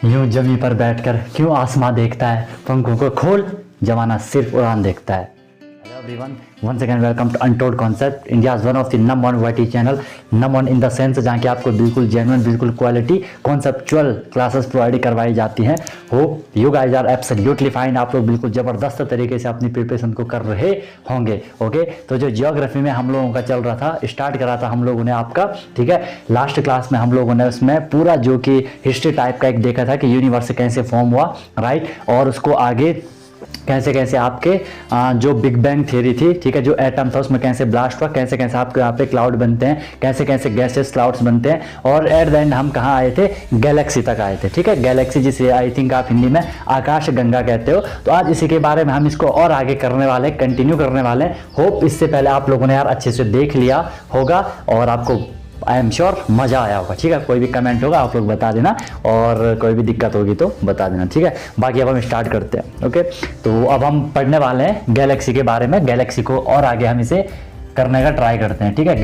यूं जमीन पर बैठकर क्यों आसमां देखता है, पंखों को खोल जमाना सिर्फ उड़ान देखता है। Hello everyone, once again welcome to Untold Concept, India's one of the number one YT channel, number one in the sense जहाँ की आपको बिल्कुल जेन्युइन, बिल्कुल क्वालिटी कॉन्सेप्चुअल क्लासेस प्रोवाइड करवाई जाती हैं। Hope you guys are absolutely fine. आप लोग बिल्कुल ज़बरदस्त तरीके से अपनी प्रिपरेशन को कर रहे होंगे। ओके, तो जो जियोग्राफी में हम लोगों का चल रहा था, स्टार्ट करा था हम लोगों ने आपका, ठीक है। लास्ट क्लास में हम लोगों ने उसमें पूरा जो कि हिस्ट्री टाइप का एक देखा था कि यूनिवर्स कैसे फॉर्म हुआ, राइट, और उसको आगे कैसे कैसे आपके जो बिग बैंग थ्योरी थी, ठीक है, जो एटम था उसमें कैसे ब्लास्ट हुआ, कैसे कैसे आपके यहाँ पे क्लाउड बनते हैं, कैसे कैसे गैसेस क्लाउड्स बनते हैं, और एट द एंड हम कहाँ आए थे, गैलेक्सी तक आए थे, ठीक है। गैलेक्सी जिसे आई थिंक आप हिंदी में आकाश गंगा कहते हो। तो आज इसी के बारे में हम इसको और आगे करने वाले, कंटिन्यू करने वाले। होप इससे पहले आप लोगों ने यार अच्छे से देख लिया होगा और आपको आई एम श्योर मज़ा आया होगा, ठीक है। कोई भी कमेंट होगा आप लोग बता देना, और कोई भी दिक्कत होगी तो बता देना, ठीक है। बाकी अब हम स्टार्ट करते हैं। ओके, तो अब हम पढ़ने वाले हैं गैलेक्सी के बारे में। गैलेक्सी को और आगे हम इसे करने का ट्राई करते हैं, ठीक है।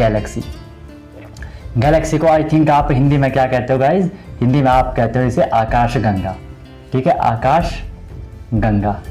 गैलेक्सी को आई थिंक आप हिंदी में क्या कहते हो गाइज? हिंदी में आप कहते हो इसे आकाश गंगा, ठीक है, आकाश गंगा।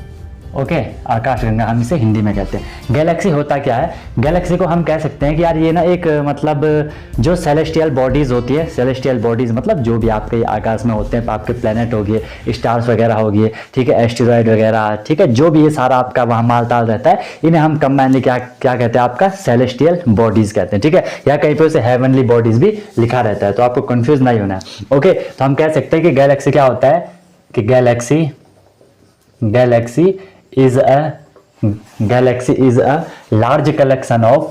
ओके, आकाश गंगा हम इसे हिंदी में कहते हैं। गैलेक्सी होता क्या है? गैलेक्सी को हम कह सकते हैं कि यार ये ना एक मतलब जो सेलेस्टियल बॉडीज होती है, सेलेस्टियल बॉडीज मतलब जो भी आपके आकाश में होते हैं, आपके प्लेनेट हो गए, स्टार्स वगैरह हो गए, ठीक है, एस्टेरॉयड वगैरह, ठीक है, जो भी ये सारा आपका वहाँ मालताल रहता है, इन्हें हम कंबाइनली क्या क्या कहते हैं? आपका सेलेस्टियल बॉडीज कहते हैं, ठीक है। या कहीं पे उसे हेवनली बॉडीज भी लिखा रहता है, तो आपको कंफ्यूज नहीं होना है। ओके, तो हम कह सकते हैं कि गैलेक्सी क्या होता है कि Galaxy is a large collection of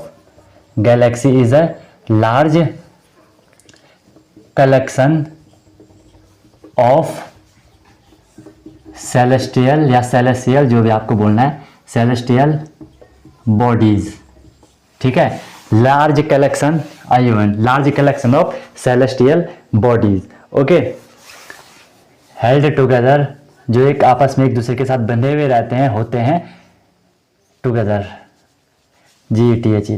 celestial या celestial, जो भी आपको बोलना है, celestial bodies, ठीक है। large collection of celestial bodies, okay, held together, जो एक आपस में एक दूसरे के साथ बंधे हुए रहते हैं, होते हैं together, GTH,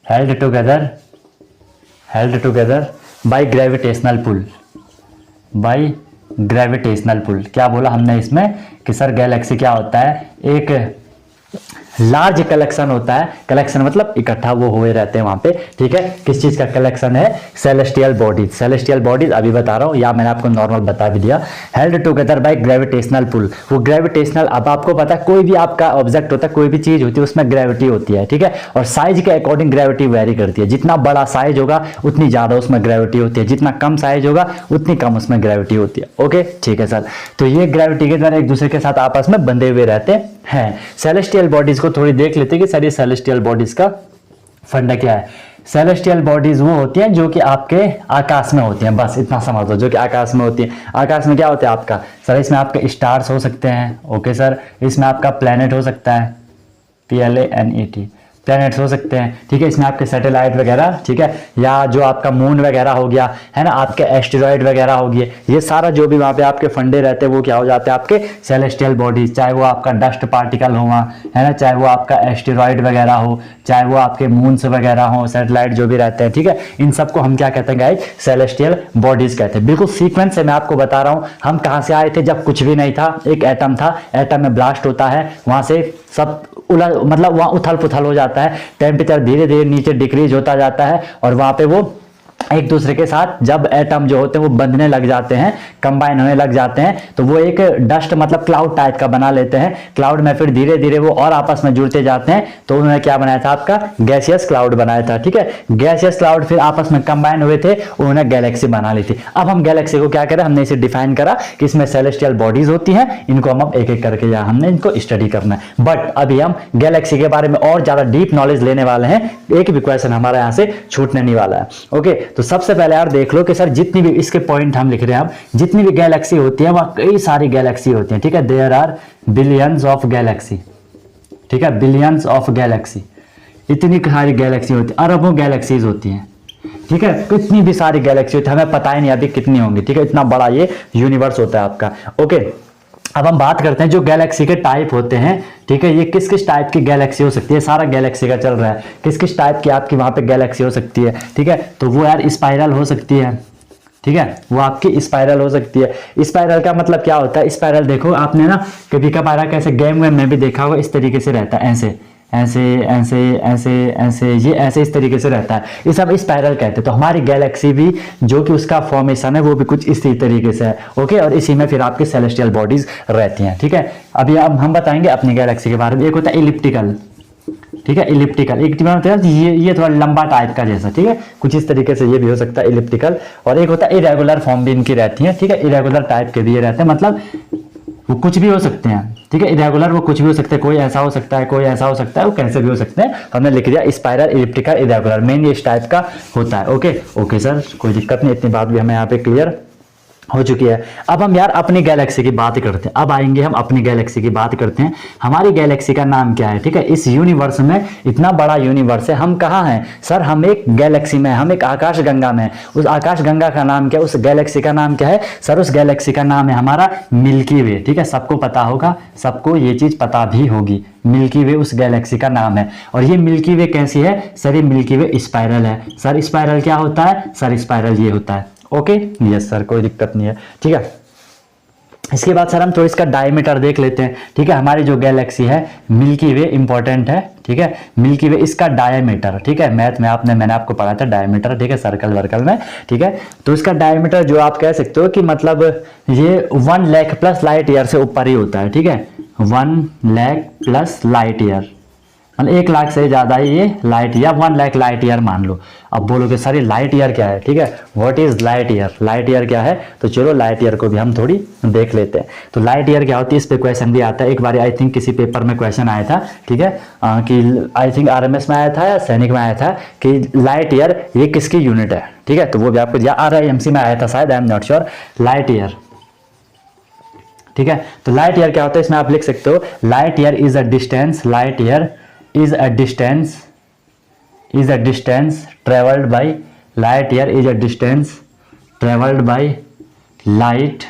held together by gravitational pull. क्या बोला हमने इसमें कि सर गैलेक्सी क्या होता है? एक लार्ज कलेक्शन होता है। कलेक्शन मतलब इकट्ठा वो हुए रहते हैं वहां पे, ठीक है। किस चीज का कलेक्शन है? Celestial bodies. सेलेस्टियल बॉडीज अभी बता रहा हूँ, या मैंने आपको नॉर्मल बता भी दिया। Held together by gravitational pull. वो ग्रेविटेशनल, अब आपको पता है कोई भी आपका ऑब्जेक्ट होता है, कोई भी चीज होती है, उसमें ग्रेविटी होती है, ठीक है। और साइज के अकॉर्डिंग ग्रेविटी वेरी करती है। जितना बड़ा साइज होगा उतनी ज्यादा उसमें ग्रेविटी होती है, जितना कम साइज होगा उतनी कम उसमें ग्रेविटी होती है। ओके, ठीक है सर। तो ये ग्रेविटी के द्वारा एक दूसरे के साथ आपस में बंधे हुए रहते हैं। सेलेस्टियल बॉडीज को थोड़ी देख लेते हैं कि सर ये सेलेस्टियल बॉडीज का फंडा क्या है। सेलेस्टियल बॉडीज वो होती हैं जो कि आपके आकाश में होती हैं, बस इतना समझ लो, जो कि आकाश में होती हैं। आकाश में क्या होता है आपका? सर इसमें आपके स्टार्स हो सकते हैं, ओके सर। इसमें आपका प्लेनेट हो सकता है, PLANET, प्लैनेट्स हो सकते हैं, ठीक है। इसमें आपके सैटेलाइट वगैरह, ठीक है, या जो आपका मून वगैरह हो गया है ना, आपके एस्टेरॉयड वगैरह हो गए, ये सारा जो भी वहाँ पे आपके फंडे रहते हैं वो क्या हो जाते हैं? आपके सेलेस्टियल बॉडीज। चाहे वो आपका डस्ट पार्टिकल हो वहाँ, है ना, चाहे वो आपका एस्टेरॉयड वगैरह हो, चाहे वो आपके मून्स वगैरह हो, सैटेलाइट जो भी रहते हैं, ठीक है। इन सबको हम क्या कहते हैं गाइस? सेलेस्टियल बॉडीज कहते हैं। बिल्कुल सीक्वेंस से मैं आपको बता रहा हूँ। हम कहाँ से आए थे? जब कुछ भी नहीं था, एक एटम था, एटम में ब्लास्ट होता है, वहाँ से सब मतलब वहाँ उथल पुथल हो जाता है, टेम्परेचर धीरे धीरे नीचे डिक्रीज होता जाता है, और वहाँ पे वो एक दूसरे के साथ जब एटम जो होते हैं वो बंधने लग जाते हैं, कंबाइन होने लग जाते हैं, तो वो एक डस्ट मतलब क्लाउड टाइप का बना लेते हैं। क्लाउड में फिर धीरे धीरे वो और आपस में जुड़ते जाते हैं, तो उन्होंने क्या बनाया था? आपका गैसियस क्लाउड बनाया था, ठीक है। गैसियस क्लाउड फिर आपस में कंबाइन हुए थे, उन्होंने गैलेक्सी बना ली थी। अब हम गैलेक्सी को क्या करें? हमने इसे डिफाइन करा कि इसमें सेलेस्टियल बॉडीज होती हैं, इनको हम अब एक एक करके यहाँ हमने इनको स्टडी करना है। बट अभी हम गैलेक्सी के बारे में और ज्यादा डीप नॉलेज लेने वाले हैं, एक भी क्वेश्चन हमारा यहाँ से छूटने नहीं वाला है। ओके, तो सबसे पहले यार देख लो कि सर जितनी भी इसके पॉइंट हम लिख रहे हैं, अब जितनी भी गैलेक्सी होती है वहां कई सारी गैलेक्सी होती है, ठीक है। There are billions of galaxy, ठीक है, बिलियंस ऑफ गैलेक्सी। इतनी सारी गैलेक्सी होती है, अरबों गैलेक्सीज होती हैं, ठीक है। कितनी भी सारी गैलेक्सी होती है, हमें पता ही नहीं अभी कितनी होंगी, ठीक है। इतना बड़ा ये यूनिवर्स होता है आपका। ओके, अब हम बात करते हैं जो गैलेक्सी के टाइप होते हैं, ठीक है। ये किस किस टाइप की गैलेक्सी हो सकती है, सारा गैलेक्सी का चल रहा है, किस किस टाइप की आपकी वहां पे गैलेक्सी हो सकती है, ठीक है। तो वो यार स्पाइरल हो सकती है, ठीक है, वो आपकी स्पाइरल हो सकती है। स्पाइरल का मतलब क्या होता है, स्पाइरल देखो आपने ना कभी कभार कैसे गेम वेम में भी देखा होगा, इस तरीके से रहता है, ऐसे ऐसे ऐसे ऐसे ऐसे, ये ऐसे इस तरीके से रहता है, ये सब स्पाइरल कहते हैं। तो हमारी गैलेक्सी भी जो कि उसका फॉर्मेशन है वो भी कुछ इसी तरीके से है। ओके, और इसी में फिर आपकी सेलेस्टियल बॉडीज रहती हैं। ठीक है, अभी अब हम बताएंगे अपनी गैलेक्सी के बारे में। एक होता है इलिप्टिकल, ठीक है, इलिप्टिकल मतलब ये थोड़ा लंबा टाइप का जैसा, ठीक है, कुछ इस तरीके से ये भी हो सकता है इलिप्टिकल। और एक होता है इरेगुलर फॉर्म भी इनकी रहती है, ठीक है, इरेगुलर टाइप के भी ये रहते हैं, मतलब वो कुछ भी हो सकते हैं। ठीक है, इरेगुलर वो कुछ भी हो सकते हैं, कोई ऐसा हो सकता है, कोई ऐसा हो सकता है, वो कैसे भी हो सकते हैं। तो हमने लिख दिया स्पाइरल, इलिप्टिकल, इरेगुलर, मेन ये इस टाइप का होता है। ओके ओके सर, कोई दिक्कत नहीं, इतनी बात भी हमें यहाँ पे क्लियर हो चुकी है। अब हम यार अपनी गैलेक्सी की बात करते हैं, अब आएंगे हम अपनी गैलेक्सी की बात करते हैं। हमारी गैलेक्सी का नाम क्या है, ठीक है, इस यूनिवर्स में, इतना बड़ा यूनिवर्स है, हम कहाँ हैं सर, हम एक गैलेक्सी में, हम एक आकाश गंगा में। उस आकाश गंगा का नाम क्या है, उस गैलेक्सी का नाम क्या है सर, उस गैलेक्सी का नाम है हमारा मिल्की वे। ठीक है, सबको पता होगा, सबको ये चीज पता भी होगी, मिल्की वे उस गैलेक्सी का नाम है। और ये मिल्की वे कैसी है सर, ये मिल्की वे स्पाइरल है। सर स्पाइरल क्या होता है सर, स्पाइरल ये होता है। ओके यस सर, कोई दिक्कत नहीं है। ठीक है, इसके बाद सर हम थोड़ा इसका डायमीटर देख लेते हैं। ठीक है, हमारी जो गैलेक्सी है मिल्की वे इंपॉर्टेंट है। ठीक है, मिल्की वे इसका डायमीटर, ठीक है, मैथ में मैंने आपको पढ़ा था डायमीटर, ठीक है, सर्कल वर्कल में। ठीक है, तो इसका डायमीटर जो आप कह सकते हो कि मतलब ये 1 लाख प्लस लाइट ईयर से ऊपर ही होता है। ठीक है, 1 लाख प्लस लाइट ईयर, मतलब 1 लाख से ज्यादा ही ये light year, 1 lakh light year मान लो। अब बोलोगे सर ये लाइट ईयर क्या है, ठीक है, what is light year, light year क्या है, तो चलो लाइट ईयर को भी हम थोड़ी देख लेते हैं। तो लाइट ईयर क्या होती है, इस पे क्वेश्चन भी आता है, एक बार आई थिंक किसी पेपर में क्वेश्चन आया था। ठीक है, कि आई थिंक आरएमएस में आया था या सैनिक में आया था कि लाइट ईयर ये किसकी यूनिट है। ठीक है, तो वो भी आपको, या आरआईएमसी में आया था शायद, I am not sure, light year. ठीक है, तो लाइट ईयर क्या होता है, इसमें आप लिख सकते हो light year is a distance, light year is a distance traveled by, light year is a distance traveled by light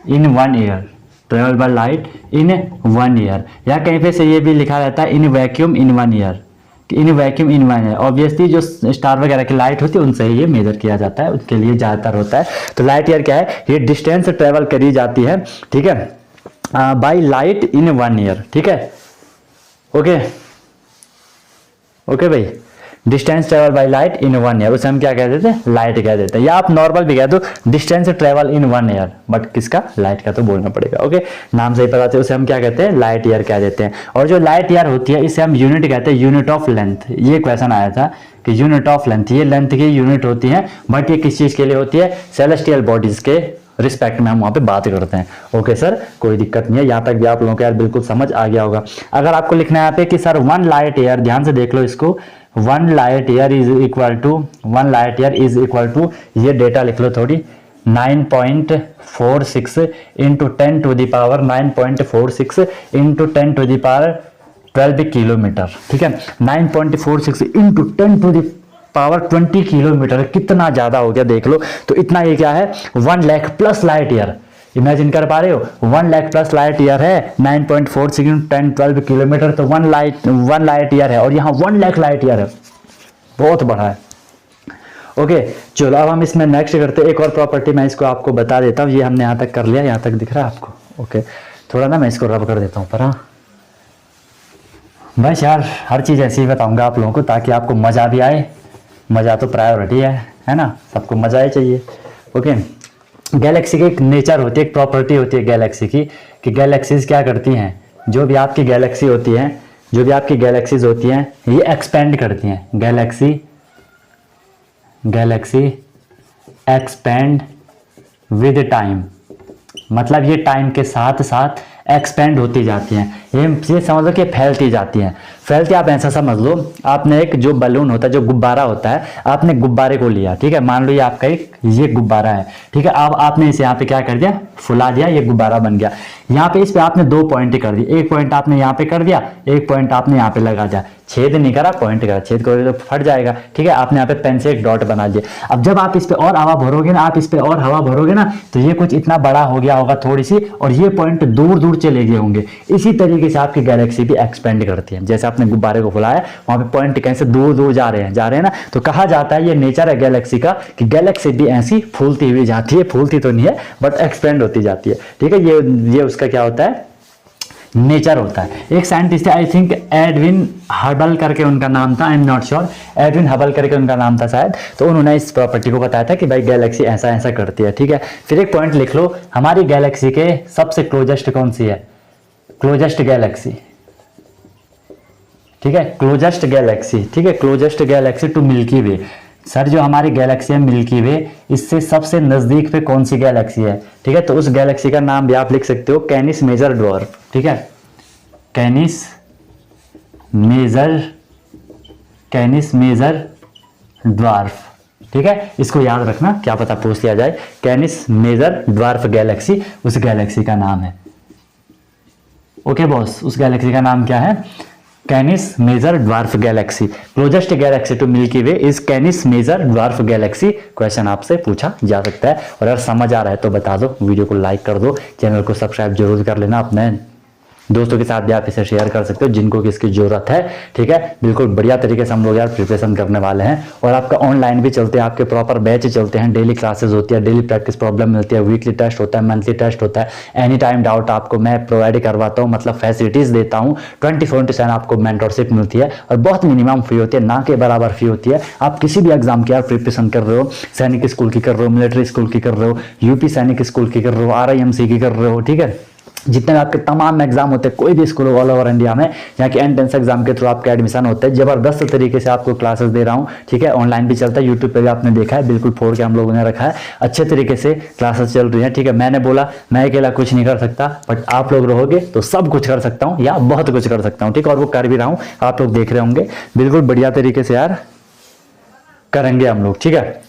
in 1 year, traveled by light in 1 year। या कहीं पे से ये भी लिखा रहता है in vacuum in 1 year, in vacuum in 1 year। Obviously जो स्टार वगैरह की लाइट होती है उनसे ये मेजर किया जाता है, उनके लिए ज़्यादातर होता है। तो लाइट ईयर क्या है, ये डिस्टेंस ट्रेवल करी जाती है, ठीक है, बाई लाइट इन 1 year। ठीक है, ओके ओके भाई, distance travel by light in 1 year, उसे हम क्या कह देते हैं, लाइट कह देते हैं, या आप नॉर्मल भी कह दो distance travel in 1 year, but किसका, लाइट का तो बोलना पड़ेगा। ओके, नाम से ही पता चले, उसे हम क्या कहते हैं, लाइट ईयर कह देते हैं। और जो लाइट ईयर होती है इसे हम यूनिट कहते हैं, यूनिट ऑफ लेंथ। ये क्वेश्चन आया था कि यूनिट ऑफ लेंथ, ये लेंथ की यूनिट होती है, बट ये किस चीज के लिए होती है, सेलेस्टियल बॉडीज के रिस्पेक्ट में हम वहां पे बात करते हैं। ओके सर, कोई दिक्कत नहीं है, यहाँ तक भी आप लोगों को यार बिल्कुल समझ आ गया होगा। अगर आपको लिखना है यहाँ पे कि सर 1 लाइट ईयर, ध्यान से देख लो इसको, 1 light year is equal to, ये डेटा लिख लो थोड़ी, 9.46 into 10 to the power 9.46 into 10 to the power 12 kilometre. ठीक है, 9.46 into 10 to the power 20 kilometre, कितना ज्यादा हो गया देख लो। तो इतना ये क्या है, 1 lakh plus light year, imagine कर पा रहे हो, 1 लाख प्लस लाइट ईयर है, 9.46 इंटू 10 12 किलोमीटर, तो 1 लाइट ईयर है, और यहाँ 1 लाख लाइट ईयर है, बहुत बड़ा है। ओके चलो, अब हम इसमें नेक्स्ट करते हैं। एक और प्रॉपर्टी मैं इसको आपको बता देता हूँ, ये हमने यहाँ तक कर लिया, यहाँ तक दिख रहा है आपको। ओके, थोड़ा ना मैं इसको रब कर देता हूँ पर, हाँ बस यार हर चीज़ ऐसे ही बताऊँगा आप लोगों को, ताकि आपको मज़ा भी आए, मज़ा तो प्रायोरिटी है ना, सबको मज़ा ही चाहिए। ओके, गैलेक्सी की एक नेचर होती है, एक प्रॉपर्टी होती है गैलेक्सी की, कि गैलेक्सीज क्या करती हैं, जो भी आपकी गैलेक्सी होती हैं, जो भी आपकी गैलेक्सीज होती हैं, ये एक्सपेंड करती हैं। गैलेक्सी एक्सपेंड विद टाइम, मतलब ये टाइम के साथ साथ एक्सपेंड होती जाती हैं। ये समझ लो कि फैलती जाती हैं। फैलती, आप ऐसा समझ लो, आपने एक जो बलून होता है, जो गुब्बारा होता है, आपने गुब्बारे को लिया, ठीक है, मान लो ये आपका एक ये गुब्बारा है, ठीक है, अब आपने इसे यहाँ पे क्या कर दिया, फुला दिया, ये गुब्बारा बन गया। यहाँ पे इस पे आपने 2 पॉइंट कर दिए, एक पॉइंट आपने यहाँ पे कर दिया, एक पॉइंट आपने यहाँ पे लगा दिया। छेद नहीं करा, पॉइंट करा, छेद करोगे तो फट जाएगा। ठीक है, आपने यहाँ पे पेन से एक डॉट बना दिया। अब जब आप इस पे और हवा भरोगे ना, आप इस पे और हवा भरोगे ना, तो ये कुछ इतना बड़ा हो गया होगा थोड़ी सी, और ये पॉइंट दूर दूर चले गए होंगे। इसी तरीके से आपकी गैलेक्सी भी एक्सपेंड करती है। जैसे आपने गुब्बारे को फुलाया, वहां पे पॉइंट कहीं से दूर दूर जा रहे हैं ना, तो कहा जाता है ये नेचर है गैलेक्सी का कि गैलेक्सी भी ऐसी फूलती हुई जाती है, फूलती तो नहीं है बट एक्सपेंड होती जाती है। ठीक है, ये उसका क्या होता है, नेचर होता है। एक साइंटिस्ट है, आई थिंक एडविन हबल करके उनका नाम था, I am not sure, Edwin Hubble करके उनका नाम था शायद, तो उन्होंने इस प्रॉपर्टी को बताया था कि भाई गैलेक्सी ऐसा ऐसा करती है। ठीक है, फिर एक पॉइंट लिख लो, हमारी गैलेक्सी के सबसे क्लोजेस्ट कौन सी है, क्लोजेस्ट गैलेक्सी। ठीक है, क्लोजेस्ट गैलेक्सी, ठीक है, closest galaxy to Milky Way. Sir जो हमारी गैलेक्सी है मिल्की वे, इससे सबसे नजदीक पे कौन सी गैलेक्सी है। ठीक है, तो उस गैलेक्सी का नाम भी आप लिख सकते हो कैनिस मेजर ड्वार्फ। ठीक है, कैनिस मेजर ड्वार्फ। ठीक है, इसको याद रखना, क्या पता पूछ लिया जाए। कैनिस मेजर ड्वार्फ गैलेक्सी उस गैलेक्सी का नाम है। ओके बॉस, उस गैलेक्सी का नाम क्या है, Canis Major dwarf galaxy. Closest galaxy to Milky Way is Canis Major dwarf galaxy. Question आपसे पूछा जा सकता है, और अगर समझ आ रहा है तो बता दो, वीडियो को लाइक कर दो, चैनल को सब्सक्राइब जरूर कर लेना, अपने दोस्तों के साथ भी आप इसे शेयर कर सकते हो जिनको कि इसकी जरूरत है। ठीक है, बिल्कुल बढ़िया तरीके से हम लोग यार प्रिपरेशन करने वाले हैं, और आपका ऑनलाइन भी चलते हैं, आपके प्रॉपर बैच चलते हैं, डेली क्लासेस होती है, डेली प्रैक्टिस प्रॉब्लम मिलती है, वीकली टेस्ट होता है, मंथली टेस्ट होता है, एनी टाइम डाउट आपको मैं प्रोवाइड करवाता हूँ, मतलब फैसिलिटीज देता हूँ। 24/7 आपको मेंटरशिप मिलती है, और बहुत मिनिमम फी होती है, ना के बराबर फी होती है। आप किसी भी एग्जाम की यार प्रिपरेशन कर रहे हो, सैनिक स्कूल की कर रहे हो, मिलिट्री स्कूल की कर रहे हो, यूपी सैनिक स्कूल की कर रहे हो, RIMC की कर रहे हो, ठीक है, जितने भी आपके तमाम एग्जाम होते हैं, कोई भी स्कूल ऑल ओवर इंडिया में, यहाँ के एंट्रेंस एग्जाम के थ्रू आपका एडमिशन होता है। जबरदस्त तरीके से आपको क्लासेस दे रहा हूँ। ठीक है, ऑनलाइन भी चलता है, यूट्यूब पे भी आपने देखा है, बिल्कुल फोड़ के हम लोगों ने रखा है, अच्छे तरीके से क्लासेस चल रही है। ठीक है, मैंने बोला मैं अकेला कुछ नहीं कर सकता, बट आप लोग रहोगे तो सब कुछ कर सकता हूँ, या बहुत कुछ कर सकता हूँ। ठीक है, और वो कर भी रहा हूँ, आप लोग देख रहे होंगे, बिल्कुल बढ़िया तरीके से यार करेंगे हम लोग। ठीक है,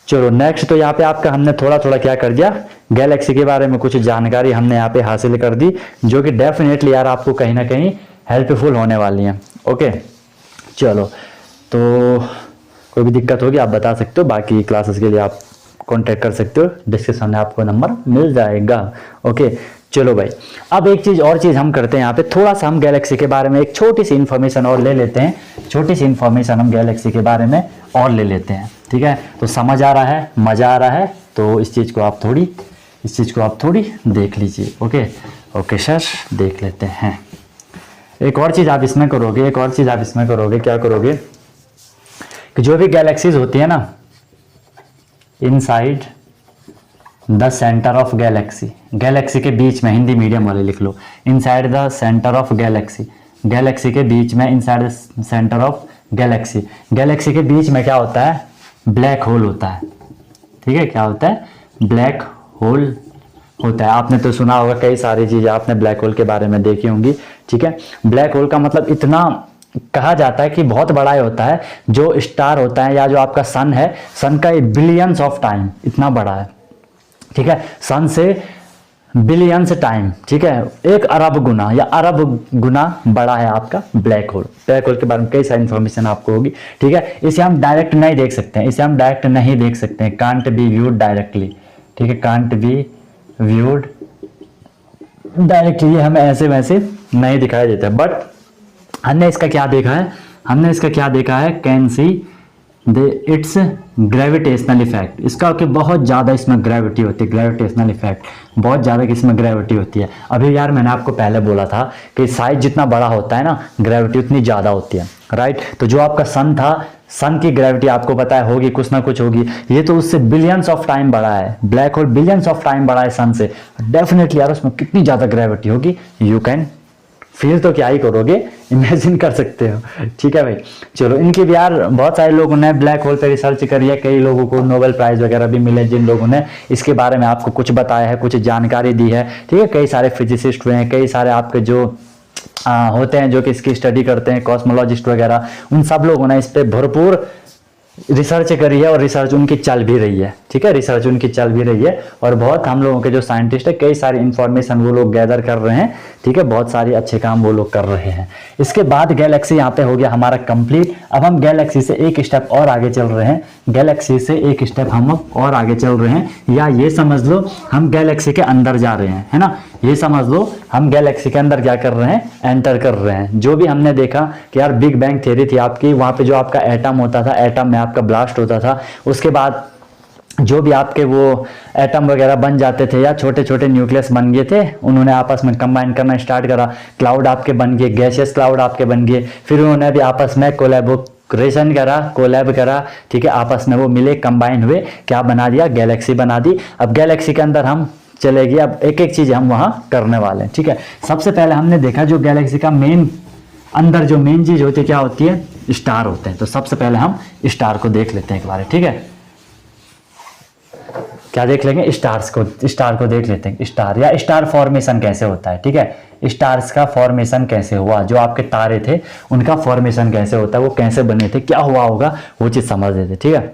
चलो नेक्स्ट, तो यहाँ पे आपका हमने थोड़ा थोड़ा क्या कर दिया, गैलेक्सी के बारे में कुछ जानकारी हमने यहाँ पे हासिल कर दी, जो कि डेफिनेटली यार आपको कहीं ना कहीं हेल्पफुल होने वाली है। ओके, चलो, तो कोई भी दिक्कत होगी आप बता सकते हो, बाकी क्लासेस के लिए आप कांटेक्ट कर सकते हो, डिस्क्रिप्शन में आपको नंबर मिल जाएगा। ओके, चलो भाई, अब एक चीज और चीज हम करते हैं यहाँ पे, थोड़ा सा हम गैलेक्सी के बारे में एक छोटी सी इंफॉर्मेशन और ले लेते हैं, छोटी सी इंफॉर्मेशन हम गैलेक्सी के बारे में और ले लेते हैं। ठीक है, तो समझ आ रहा है, मजा आ रहा है, तो इस चीज को आप थोड़ी देख लीजिए। ओके ओके सर, देख लेते हैं। एक और चीज आप इसमें करोगे, क्या करोगे कि जो भी गैलेक्सीज होती है ना, inside the centre of galaxy, galaxy के बीच में, हिंदी मीडियम वाले लिख लो, inside the centre of galaxy, galaxy के बीच में, inside the centre of galaxy, galaxy के बीच में क्या होता है, ब्लैक होल होता है। ठीक है, क्या होता है, ब्लैक होल होता है। आपने तो सुना होगा, कई सारी चीजें आपने ब्लैक होल के बारे में देखी होंगी। ठीक है, ब्लैक होल का मतलब इतना कहा जाता है कि बहुत बड़ा होता है, जो स्टार होता है या जो आपका सन है, सन का बिलियंस ऑफ टाइम इतना बड़ा है। ठीक है, सन से बिलियंस टाइम, ठीक है, 1 अरब गुना या अरब गुना बड़ा है आपका ब्लैक होल। ब्लैक होल के बारे में कई सारी इन्फॉर्मेशन आपको होगी। ठीक है, इसे हम डायरेक्ट नहीं देख सकते हैं, कांट बी व्यूड डायरेक्टली। ठीक है, कांट बी व्यूड डायरेक्टली, ये हमें ऐसे वैसे नहीं दिखाई देता, बट हमने इसका क्या देखा है, can see it's gravitational effect, इसका कि बहुत ज़्यादा इसमें ग्रेविटी होती है, ग्रेविटेशनल इफेक्ट बहुत ज़्यादा इसमें ग्रेविटी होती है। अभी यार मैंने आपको पहले बोला था कि साइज जितना बड़ा होता है ना, ग्रेविटी उतनी ज़्यादा होती है, राइट। तो जो आपका सन था, सन की ग्रेविटी आपको पता है होगी, कुछ ना कुछ होगी, ये तो उससे बिलियंस ऑफ टाइम बड़ा है, black hole billions of time बड़ा है सन से, डेफिनेटली यार उसमें कितनी ज़्यादा ग्रेविटी होगी, यू कैन फील तो क्या ही करोगे, इमेजिन कर सकते हो। ठीक है भाई, चलो, इनकी भी यार बहुत सारे लोगों ने ब्लैक होल पे रिसर्च करी है, कई लोगों को नोबेल प्राइज वगैरह भी मिले, जिन लोगों ने इसके बारे में आपको कुछ बताया है, कुछ जानकारी दी है। ठीक है, कई सारे फिजिसिस्ट हुए हैं, कई सारे आपके जो होते हैं जो कि इसकी स्टडी करते हैं, कॉस्मोलॉजिस्ट वगैरह, उन सब लोगों ने इस पे भरपूर रिसर्च करी है, और रिसर्च उनकी चल भी रही है। ठीक है, रिसर्च उनकी चल भी रही है, और बहुत हम लोगों के जो साइंटिस्ट है, कई सारी इंफॉर्मेशन वो लोग गैदर कर रहे हैं। ठीक ठीक है, बहुत सारे अच्छे काम वो लोग कर रहे हैं। इसके बाद गैलेक्सी यहाँ पे हो गया हमारा कंप्लीट। अब हम गैलेक्सी से एक स्टेप और आगे चल रहे हैं, गैलेक्सी से एक स्टेप हम और आगे चल रहे हैं, या ये समझ लो हम गैलेक्सी के अंदर जा रहे हैं, है ना, ये समझ लो हम गैलेक्सी के अंदर क्या कर रहे हैं, एंटर कर रहे हैं। जो भी हमने देखा कि यार बिग बैंग थ्योरी थी आपकी, वहाँ पे जो आपका एटम होता था, एटम में आपका ब्लास्ट होता था, उसके बाद जो भी आपके वो एटम वगैरह बन जाते थे या छोटे छोटे न्यूक्लियस बन गए थे, उन्होंने आपस में कंबाइन करना स्टार्ट करा, क्लाउड आपके बन गए, गैसियस क्लाउड आपके बन गए, फिर उन्होंने भी आपस में कोलैबोरेशन करा, कोलैब करा, ठीक है, आपस में वो मिले, कंबाइन हुए, क्या बना दिया, गैलेक्सी बना दी। अब गैलेक्सी के अंदर हम चलेगी, अब एक एक चीज हम वहां करने वाले हैं, ठीक है। सबसे पहले हमने देखा जो गैलेक्सी का मेन अंदर जो मेन चीज होती है क्या होती है, स्टार होते हैं। तो सबसे पहले हम स्टार को देख लेते हैं एक बार, ठीक है, क्या देख लेंगे, स्टार को देख लेते हैं। स्टार या स्टार फॉर्मेशन कैसे होता है, ठीक है, स्टार्स का फॉर्मेशन कैसे हुआ, जो आपके तारे थे उनका फॉर्मेशन कैसे होता है, वो कैसे बने थे, क्या हुआ होगा, वो चीज समझ लेते, ठीक है।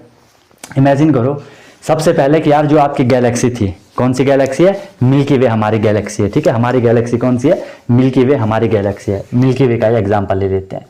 इमेजिन करो सबसे पहले कि यार जो आपकी गैलेक्सी थी, कौन सी गैलेक्सी है, मिल्की वे हमारी गैलेक्सी है, ठीक है, हमारी गैलेक्सी कौन सी है, मिल्की वे हमारी गैलेक्सी है। मिल्की वे का ही एग्जाम्पल ले लेते हैं,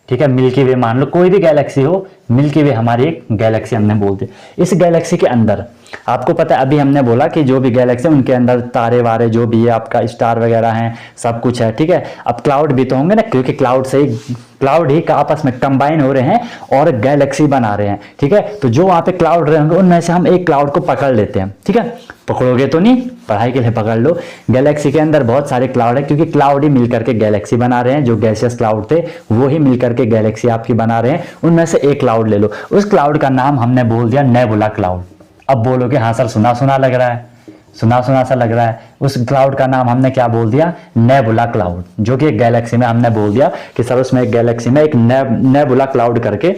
ठीक है, मिल्की वे मान लो, कोई भी गैलेक्सी हो, मिल्की वे हमारी एक गैलेक्सी हमने बोल दी। इस गैलेक्सी के अंदर आपको पता है, अभी हमने बोला कि जो भी गैलेक्सी है उनके अंदर तारे वारे जो भी है, आपका स्टार वगैरह हैं, सब कुछ है, ठीक है। अब क्लाउड भी तो होंगे ना, क्योंकि क्लाउड ही का आपस में कंबाइन हो रहे हैं और गैलेक्सी बना रहे हैं, ठीक है। तो जो वहां पे क्लाउड रहे होंगे उनमें से हम एक क्लाउड को पकड़ लेते हैं, ठीक है, पकड़ोगे तो नहीं, पढ़ाई के लिए पकड़ लो। गैलेक्सी के अंदर बहुत सारे क्लाउड है, क्योंकि क्लाउड ही मिलकर के गैलेक्सी बना रहे हैं, जो गैसियस क्लाउड थे वो ही मिलकर के गैलेक्सी आपकी बना रहे हैं। उनमें से एक क्लाउड ले लो, उस क्लाउड का नाम हमने बोल दिया नेबुला क्लाउड। अब बोलोगे हाँ सर सुना सुना लग रहा है, सुना सुना सा लग रहा है, उस क्लाउड का नाम हमने क्या बोल दिया, नेबुला क्लाउड, जो कि एक गैलेक्सी में हमने बोल दिया कि सर उसमें एक गैलेक्सी में एक नेबुला क्लाउड करके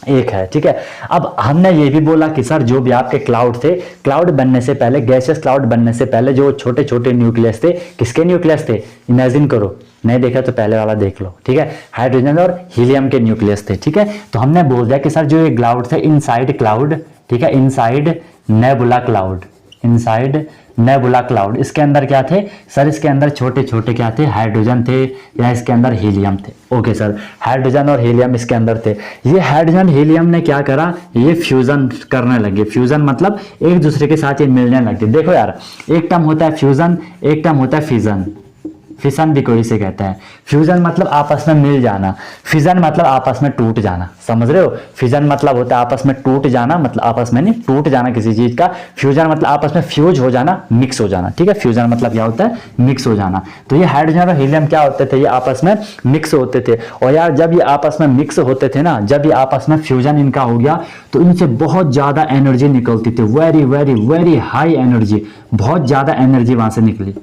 एक है, ठीक है। अब हमने ये भी बोला कि सर जो भी आपके क्लाउड थे, क्लाउड बनने से पहले, गैसियस क्लाउड बनने से पहले जो छोटे छोटे न्यूक्लियस थे, किसके न्यूक्लियस थे, इमेजिन करो, नहीं देखा तो पहले वाला देख लो, ठीक है, हाइड्रोजन और हीलियम के न्यूक्लियस थे, ठीक है। तो हमने बोल दिया कि सर जो ये क्लाउड थे, इनसाइड क्लाउड, ठीक है, inside nebula cloud, inside nebula cloud, इसके अंदर क्या थे सर, इसके अंदर छोटे छोटे क्या थे, हाइड्रोजन थे, या इसके अंदर हीलियम थे। ओके सर, हाइड्रोजन और हीलियम इसके अंदर थे। ये हाइड्रोजन हीलियम ने क्या करा, ये फ्यूजन करने लगे। फ्यूजन मतलब एक दूसरे के साथ ये मिलने लगे। देखो यार, एक टर्म होता है फ्यूजन, एक टर्म होता है फिजन, फिशन भी कोई से कहता है। फ्यूजन मतलब आपस में मिल जाना, फिजन मतलब आपस में टूट जाना, समझ रहे हो। फिजन मतलब होता है आपस में टूट जाना, मतलब आपस में नहीं टूट जाना किसी चीज का। फ्यूजन मतलब आपस में फ्यूज हो जाना, मिक्स हो जाना, ठीक है। फ्यूजन मतलब क्या होता है, मिक्स हो जाना। तो ये हाइड्रोजन और हीलियम क्या होते थे, ये आपस में मिक्स होते थे। और यार जब ये आपस में मिक्स होते थे ना, जब ये आपस में फ्यूजन इनका हो गया, तो इनसे बहुत ज्यादा एनर्जी निकलती थी, very very very high energy, बहुत ज्यादा एनर्जी वहां से निकली,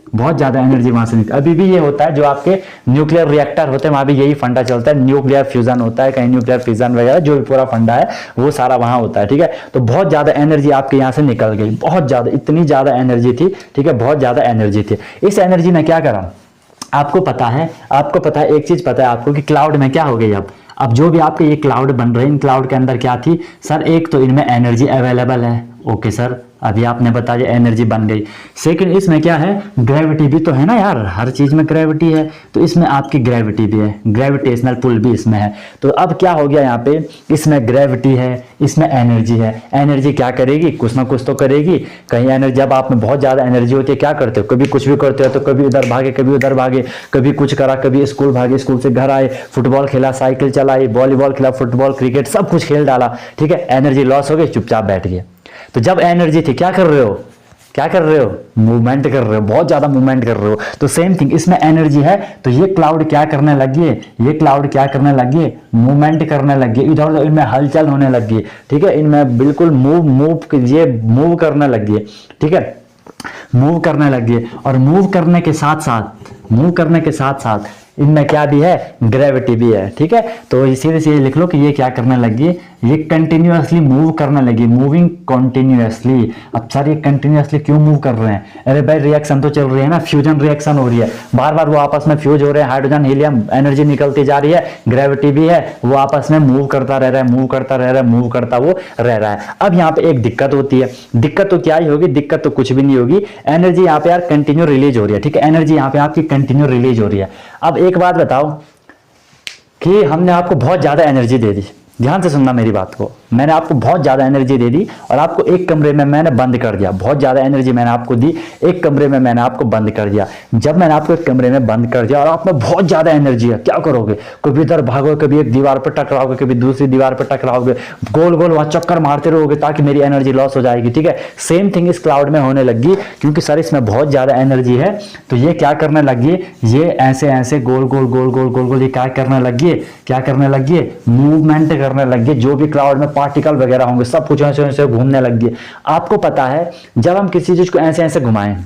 बहुत ज्यादा एनर्जी वहां से निकली। अभी भी ये होता है, जो आपके न्यूक्लियर रिएक्टर होते हैं वहां भी यही फंडा चलता है, न्यूक्लियर फ्यूजन होता है, कहीं न्यूक्लियर फिजन वगैरह, जो भी पूरा फंडा है वो सारा वहां होता है, ठीक है। तो बहुत ज्यादा एनर्जी आपके यहाँ से निकल गई, बहुत ज्यादा, इतनी ज्यादा एनर्जी थी, ठीक है, बहुत ज्यादा एनर्जी थी। इस एनर्जी ने क्या करा, आपको पता है, एक चीज पता है आपको कि क्लाउड में क्या हो गई। अब जो भी आपके ये क्लाउड बन रहे हैं, इन क्लाउड के अंदर क्या थी सर, एक तो इनमें एनर्जी अवेलेबल है, ओके सर, अभी आपने बता दिया एनर्जी बन गई। सेकंड, इसमें क्या है, ग्रेविटी भी तो है ना यार, हर चीज में ग्रेविटी है, तो इसमें आपकी ग्रेविटी भी है, ग्रेविटेशनल पुल भी इसमें है। तो अब क्या हो गया यहाँ पे, इसमें ग्रेविटी है, इसमें एनर्जी है। एनर्जी क्या करेगी, कुछ ना कुछ तो करेगी। कहीं एनर्जी, जब आप में बहुत ज्यादा एनर्जी होती है क्या करते हो, कभी कुछ भी करते हो, तो कभी उधर भागे, कभी उधर भागे, कभी कुछ करा, कभी स्कूल भागे, स्कूल से घर आए, फुटबॉल खेला, साइकिल चलाई, वॉलीबॉल खेला, फुटबॉल, क्रिकेट, सब कुछ खेल डाला, ठीक है। एनर्जी लॉस हो गई, चुपचाप बैठ गए। तो जब एनर्जी थी क्या कर रहे हो, क्या कर रहे हो, मूवमेंट कर रहे हो, बहुत ज्यादा मूवमेंट कर रहे हो। तो सेम थिंग, इसमें एनर्जी है, तो ये क्लाउड क्या करने लगी है, ये क्लाउड क्या करने लगी है, मूवमेंट करने लगी, इधर उधर इनमें हलचल होने लगी, ठीक है, इनमें बिल्कुल मूव करने लगी, ठीक है, मूव करने लगी। और मूव करने के साथ साथ इनमें क्या भी है, ग्रेविटी भी है, ठीक है। तो सीधे सीधे लिख लो कि ये क्या करने लगी, ये कंटिन्यूअसली मूव करने लगी, मूविंग कंटिन्यूअसली। अब सर ये कंटिन्यूअसली क्यों मूव कर रहे हैं, अरे भाई रिएक्शन तो चल रही है ना, फ्यूजन रिएक्शन हो रही है, बार बार वो आपस में फ्यूज हो रहे हैं, हाइड्रोजन हीलियम, एनर्जी निकलती जा रही है, ग्रेविटी भी है, वो आपस में मूव करता रह रहा है, मूव करता वो रह रहा है। अब यहाँ पे एक दिक्कत होती है, दिक्कत तो क्या ही होगी, दिक्कत तो कुछ भी नहीं होगी। एनर्जी यहाँ पे यार कंटिन्यू रिलीज हो रही है, ठीक है, एनर्जी यहाँ पे आपकी कंटिन्यू रिलीज हो रही है। अब एक बात बताओ कि हमने आपको बहुत ज़्यादा एनर्जी दे दी, ध्यान से सुनना मेरी बात को, मैंने आपको बहुत ज़्यादा एनर्जी दे दी और आपको एक कमरे में मैंने बंद कर दिया, बहुत ज़्यादा एनर्जी मैंने आपको दी, एक कमरे में मैंने आपको बंद कर दिया। जब मैंने आपको एक कमरे में बंद कर दिया और आप में बहुत ज़्यादा एनर्जी है, क्या करोगे? कभी इधर भागोगे, कभी एक दीवार पर टकराओगे, कभी दूसरी दीवार पर टकराओगे, गोल गोल वहाँ चक्कर मारते रहोगे ताकि मेरी एनर्जी लॉस हो जाएगी, ठीक है। सेम थिंग इस क्लाउड में होने लगी, क्योंकि सर इसमें बहुत ज़्यादा एनर्जी है, तो ये क्या करने लगी, ये ऐसे ऐसे गोल गोल गोल गोल गोल गोल ये क्या करने लगी, क्या करने लगी, मूवमेंट करने लगी। जो भी क्लाउड में पार्टिकल वगैरह होंगे सब कुछ ऐसे ऐसे घूमने लग गए। आपको पता है जब हम किसी चीज को ऐसे ऐसे घुमाएं,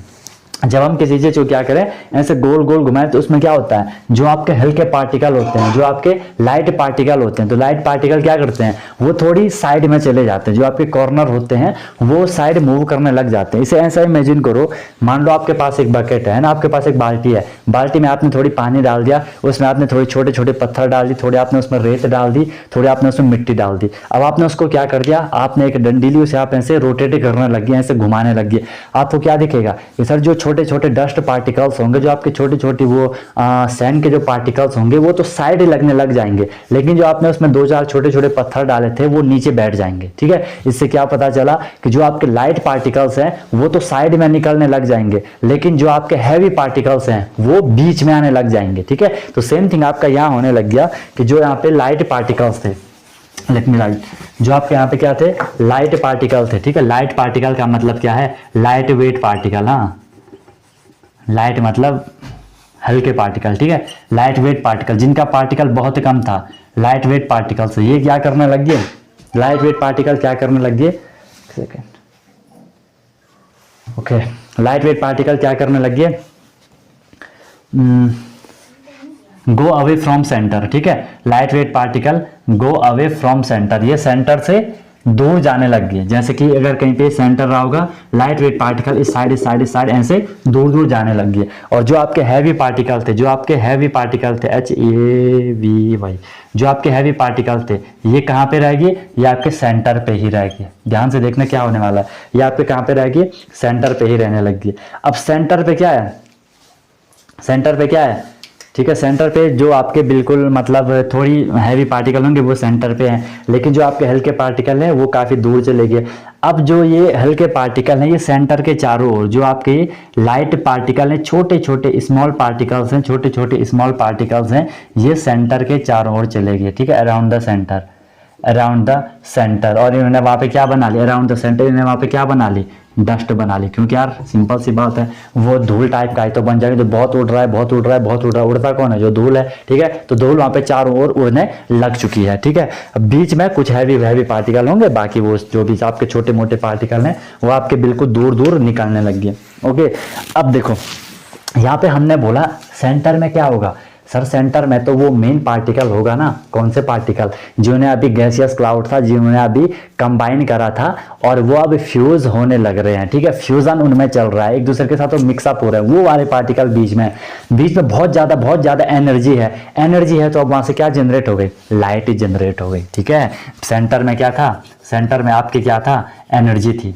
जब हम किसी चीज को क्या करें ऐसे गोल गोल घुमाएं, तो उसमें क्या होता है, जो आपके हल्के पार्टिकल होते हैं, जो आपके लाइट पार्टिकल होते हैं, तो लाइट पार्टिकल क्या करते हैं, वो थोड़ी साइड में चले जाते हैं, जो आपके कॉर्नर होते हैं वो साइड मूव करने लग जाते हैं। इसे ऐसा इमेजिन करो, मान लो आपके पास एक बकेट है ना, आपके पास एक बाल्टी है, बाल्टी में आपने थोड़ी पानी डाल दिया, उसमें आपने थोड़ी छोटे छोटे पत्थर डाल दी, थोड़े आपने उसमें रेत डाल दी, थोड़ी आपने उसमें मिट्टी डाल दी। अब आपने उसको क्या कर दिया, आपने एक डंडी ली, उसे आप ऐसे रोटेट करने लग गए, ऐसे घुमाने लग गए। आपको क्या दिखेगा कि सर जो छोटे छोटे डस्ट पार्टिकल्स होंगे, जो आपके छोटी छोटी वो सैंड के जो पार्टिकल्स होंगे वो तो साइड लगने लग जाएंगे, लेकिन जो आपने उसमें दो चार छोटे छोटे पत्थर डाले थे वो नीचे बैठ जाएंगे, ठीक है। इससे क्या पता चला कि जो आपके लाइट पार्टिकल्स हैं वो तो साइड में निकलने लग जाएंगे, लेकिन जो आपके हैवी पार्टिकल्स हैं वो बीच में आने लग जाएंगे, ठीक है। तो सेम थिंग आपका यहाँ होने लग गया कि जो यहाँ पे लाइट पार्टिकल्स थे, लेट मी राइट, जो आपके यहाँ पे क्या थे, लाइट पार्टिकल थे, ठीक है। लाइट पार्टिकल का मतलब क्या है, लाइट वेट पार्टिकल, हाँ, लाइट मतलब हल्के पार्टिकल, ठीक है, लाइट वेट पार्टिकल, जिनका पार्टिकल बहुत कम था, लाइट वेट पार्टिकल से ये क्या करने लग गए, लाइट वेट पार्टिकल क्या करने लग गए, second, okay, light weight particle क्या करने लग गए, गो अवे फ्रॉम सेंटर, ठीक है। Light weight particle go away from centre, ये सेंटर से दूर जाने लग गए। जैसे कि अगर कहीं पे सेंटर रहा होगा, लाइट वेट पार्टिकल इस साइड इस साइड इस साइड ऐसे दूर दूर जाने लग गए। और जो आपके हैवी पार्टिकल थे, जो आपके हैवी पार्टिकल थे, HAVY, जो आपके हैवी पार्टिकल थे, ये कहाँ पे रह गए, ये आपके सेंटर पे ही रह गए। ध्यान से देखना क्या होने वाला है, ये आपके कहाँ पे रह गए, सेंटर पे ही रहने लग गए। अब सेंटर पे क्या है, सेंटर पे क्या है, ठीक है, सेंटर पे जो आपके बिल्कुल मतलब थोड़ी हैवी पार्टिकल होंगे वो सेंटर पे हैं, लेकिन जो आपके हल्के पार्टिकल हैं वो काफ़ी दूर चले गए। अब जो ये हल्के पार्टिकल हैं ये सेंटर के चारों ओर, जो आपके लाइट पार्टिकल हैं, छोटे छोटे स्मॉल पार्टिकल्स हैं, छोटे छोटे स्मॉल पार्टिकल्स हैं, ये सेंटर के चारों ओर चले गए, ठीक है, around the centre, around the centre. और इन्होंने वहाँ पे क्या बना लिया, अराउंड द सेंटर, इन्होंने वहाँ पे क्या बना ली, डस्ट बना ली। क्योंकि यार सिंपल सी बात है, वो धूल टाइप का ही तो बन जाएगा, जो बहुत उड़ रहा है, बहुत उड़ रहा है, बहुत उड़ रहा है, उड़ता कौन है, जो धूल है, ठीक है। तो धूल वहाँ पे चारों ओर उड़ने लग चुकी है, ठीक है। अब बीच में कुछ हैवी पार्टिकल होंगे, बाकी वो जो भी आपके छोटे मोटे पार्टिकल हैं वो आपके बिल्कुल दूर दूर निकलने लग गए। ओके, अब देखो यहाँ पे हमने बोला सेंटर में क्या होगा, सर सेंटर में तो वो मेन पार्टिकल होगा ना, कौन से पार्टिकल, जिन्होंने अभी गैसियस क्लाउड था, जिन्होंने अभी कंबाइन करा था और वो अब फ्यूज होने लग रहे हैं, ठीक है, फ्यूजन उनमें चल रहा है, एक दूसरे के साथ वो मिक्सअप हो रहा है, वो वाले पार्टिकल बीच में बहुत ज़्यादा एनर्जी है, तो अब वहाँ से क्या जनरेट हो गई, लाइट जनरेट हो गई, ठीक है। सेंटर में क्या था, सेंटर में आपके क्या था, एनर्जी थी,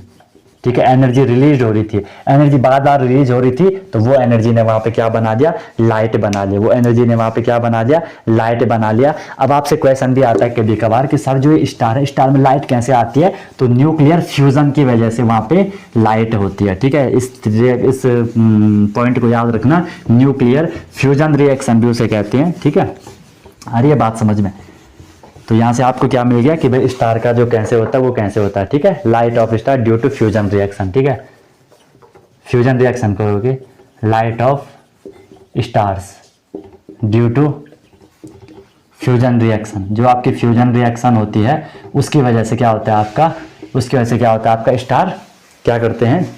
ठीक है, एनर्जी रिलीज हो रही थी, एनर्जी बार बार रिलीज हो रही थी, तो वो एनर्जी ने वहां पे क्या बना दिया, लाइट बना लिया, वो एनर्जी ने वहां पे क्या बना दिया, लाइट बना लिया। अब आपसे क्वेश्चन भी आता है कभी कभार कि सर जो ये स्टार है, स्टार में लाइट कैसे आती है, तो न्यूक्लियर फ्यूजन की वजह से वहां पे लाइट होती है, ठीक है। इस पॉइंट को याद रखना, न्यूक्लियर फ्यूजन रिएक्शन भी उसे कहते हैं, ठीक है। आ रही है बात समझ में। तो यहाँ से आपको क्या मिल गया कि भाई स्टार का जो कैसे होता है वो कैसे होता है, ठीक है, light of star due to fusion reaction, ठीक है, फ्यूजन रिएक्शन करोगे, light of stars due to fusion reaction, जो आपकी फ्यूजन रिएक्शन होती है उसकी वजह से क्या होता है आपका, उसकी वजह से क्या होता है आपका, स्टार क्या करते हैं,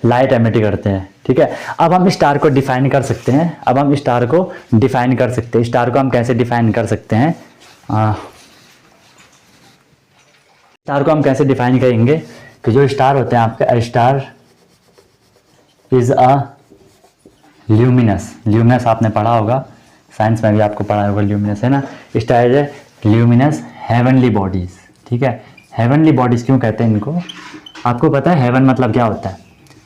लाइट एमिट करते हैं, ठीक है। अब हम स्टार को डिफाइन कर सकते हैं, अब हम स्टार को डिफाइन कर सकते हैं, स्टार को हम कैसे डिफाइन कर सकते हैं, स्टार को हम कैसे डिफाइन करेंगे कि जो स्टार होते हैं आपका, स्टार इज अ ल्यूमिनस आपने पढ़ा होगा, साइंस में भी आपको पढ़ा होगा, ल्यूमिनस है ना, star is a luminous heavenly bodies, ठीक है। हेवनली बॉडीज क्यों कहते हैं इनको, आपको पता है हेवन मतलब क्या होता है,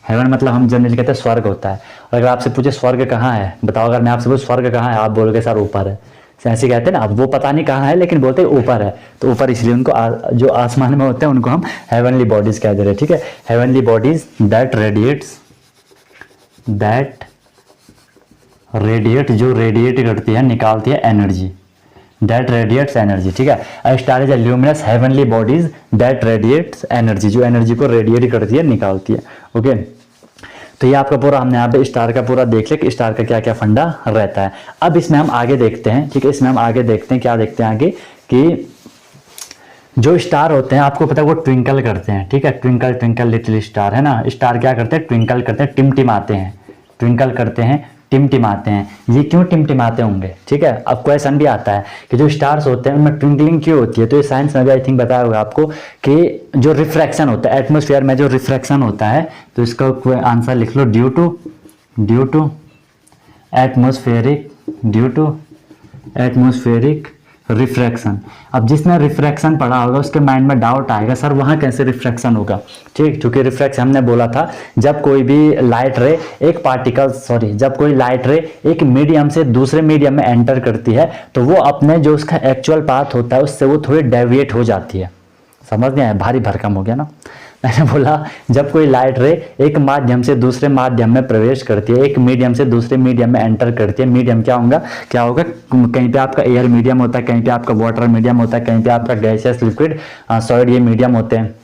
हेवन मतलब हम जनरली कहते हैं स्वर्ग होता है। और अगर आपसे पूछे स्वर्ग कहाँ है, बताओ, अगर मैं आपसे पूछूं स्वर्ग कहाँ है, आप बोलोगे सर ऊपर है। ऐसे कहते हैं ना, अब वो पता नहीं कहाँ है लेकिन बोलते हैं ऊपर है, तो ऊपर इसलिए उनको जो आसमान में होते हैं उनको हम हेवनली बॉडीज कह दे रहे हैं, ठीक है। हेवनली बॉडीज दैट रेडिएट जो रेडिएट करती है, निकालती है एनर्जी, दैट रेडिएट्स एनर्जी, ठीक है। A star is a luminous heavenly bodies that radiates energy, जो एनर्जी को रेडिएट करती है, निकालती है, ओके। तो ये आपका पूरा हमने यहाँ पे स्टार का पूरा देख लिया कि स्टार का क्या क्या फंडा रहता है। अब इसमें हम आगे देखते हैं, ठीक है, इसमें हम आगे देखते हैं, क्या देखते हैं आगे कि जो स्टार होते हैं आपको पता है वो ट्विंकल करते हैं, ठीक है। ट्विंकल ट्विंकल लिटिल स्टार, है ना। स्टार क्या करते हैं, ट्विंकल करते हैं, टिमटिमाते हैं, ट्विंकल करते हैं, टिमटिमाते हैं। ये क्यों टिमटिमाते होंगे, ठीक है। अब क्वेश्चन भी आता है कि जो स्टार्स होते हैं उनमें ट्विंकलिंग क्यों होती है, तो ये साइंस में भी आई थिंक बताया होगा आपको कि जो रिफ्रैक्शन होता है एटमॉस्फेयर में, जो रिफ्रैक्शन होता है, तो इसका आंसर लिख लो, ड्यू टू एटमॉस्फेरिक रिफ्रैक्शन। अब जिसने रिफ्रैक्शन पढ़ा होगा उसके माइंड में डाउट आएगा, सर वहाँ कैसे रिफ्रैक्शन होगा, ठीक। क्योंकि रिफ्रैक्शन हमने बोला था, जब कोई भी लाइट रे जब कोई लाइट रे एक मीडियम से दूसरे मीडियम में एंटर करती है तो वो अपने जो उसका एक्चुअल पाथ होता है उससे वो थोड़ी डेविएट हो जाती है। समझ नहीं आया, भारी भरकम हो गया ना। मैंने बोला जब कोई लाइट रे एक माध्यम से दूसरे माध्यम में प्रवेश करती है, एक मीडियम से दूसरे मीडियम में एंटर करती है, मीडियम क्या होगा, कहीं पे आपका एयर मीडियम होता है, कहीं पे आपका वाटर मीडियम होता है, कहीं पे आपका गैसियस लिक्विड सॉलिड ये मीडियम होते हैं।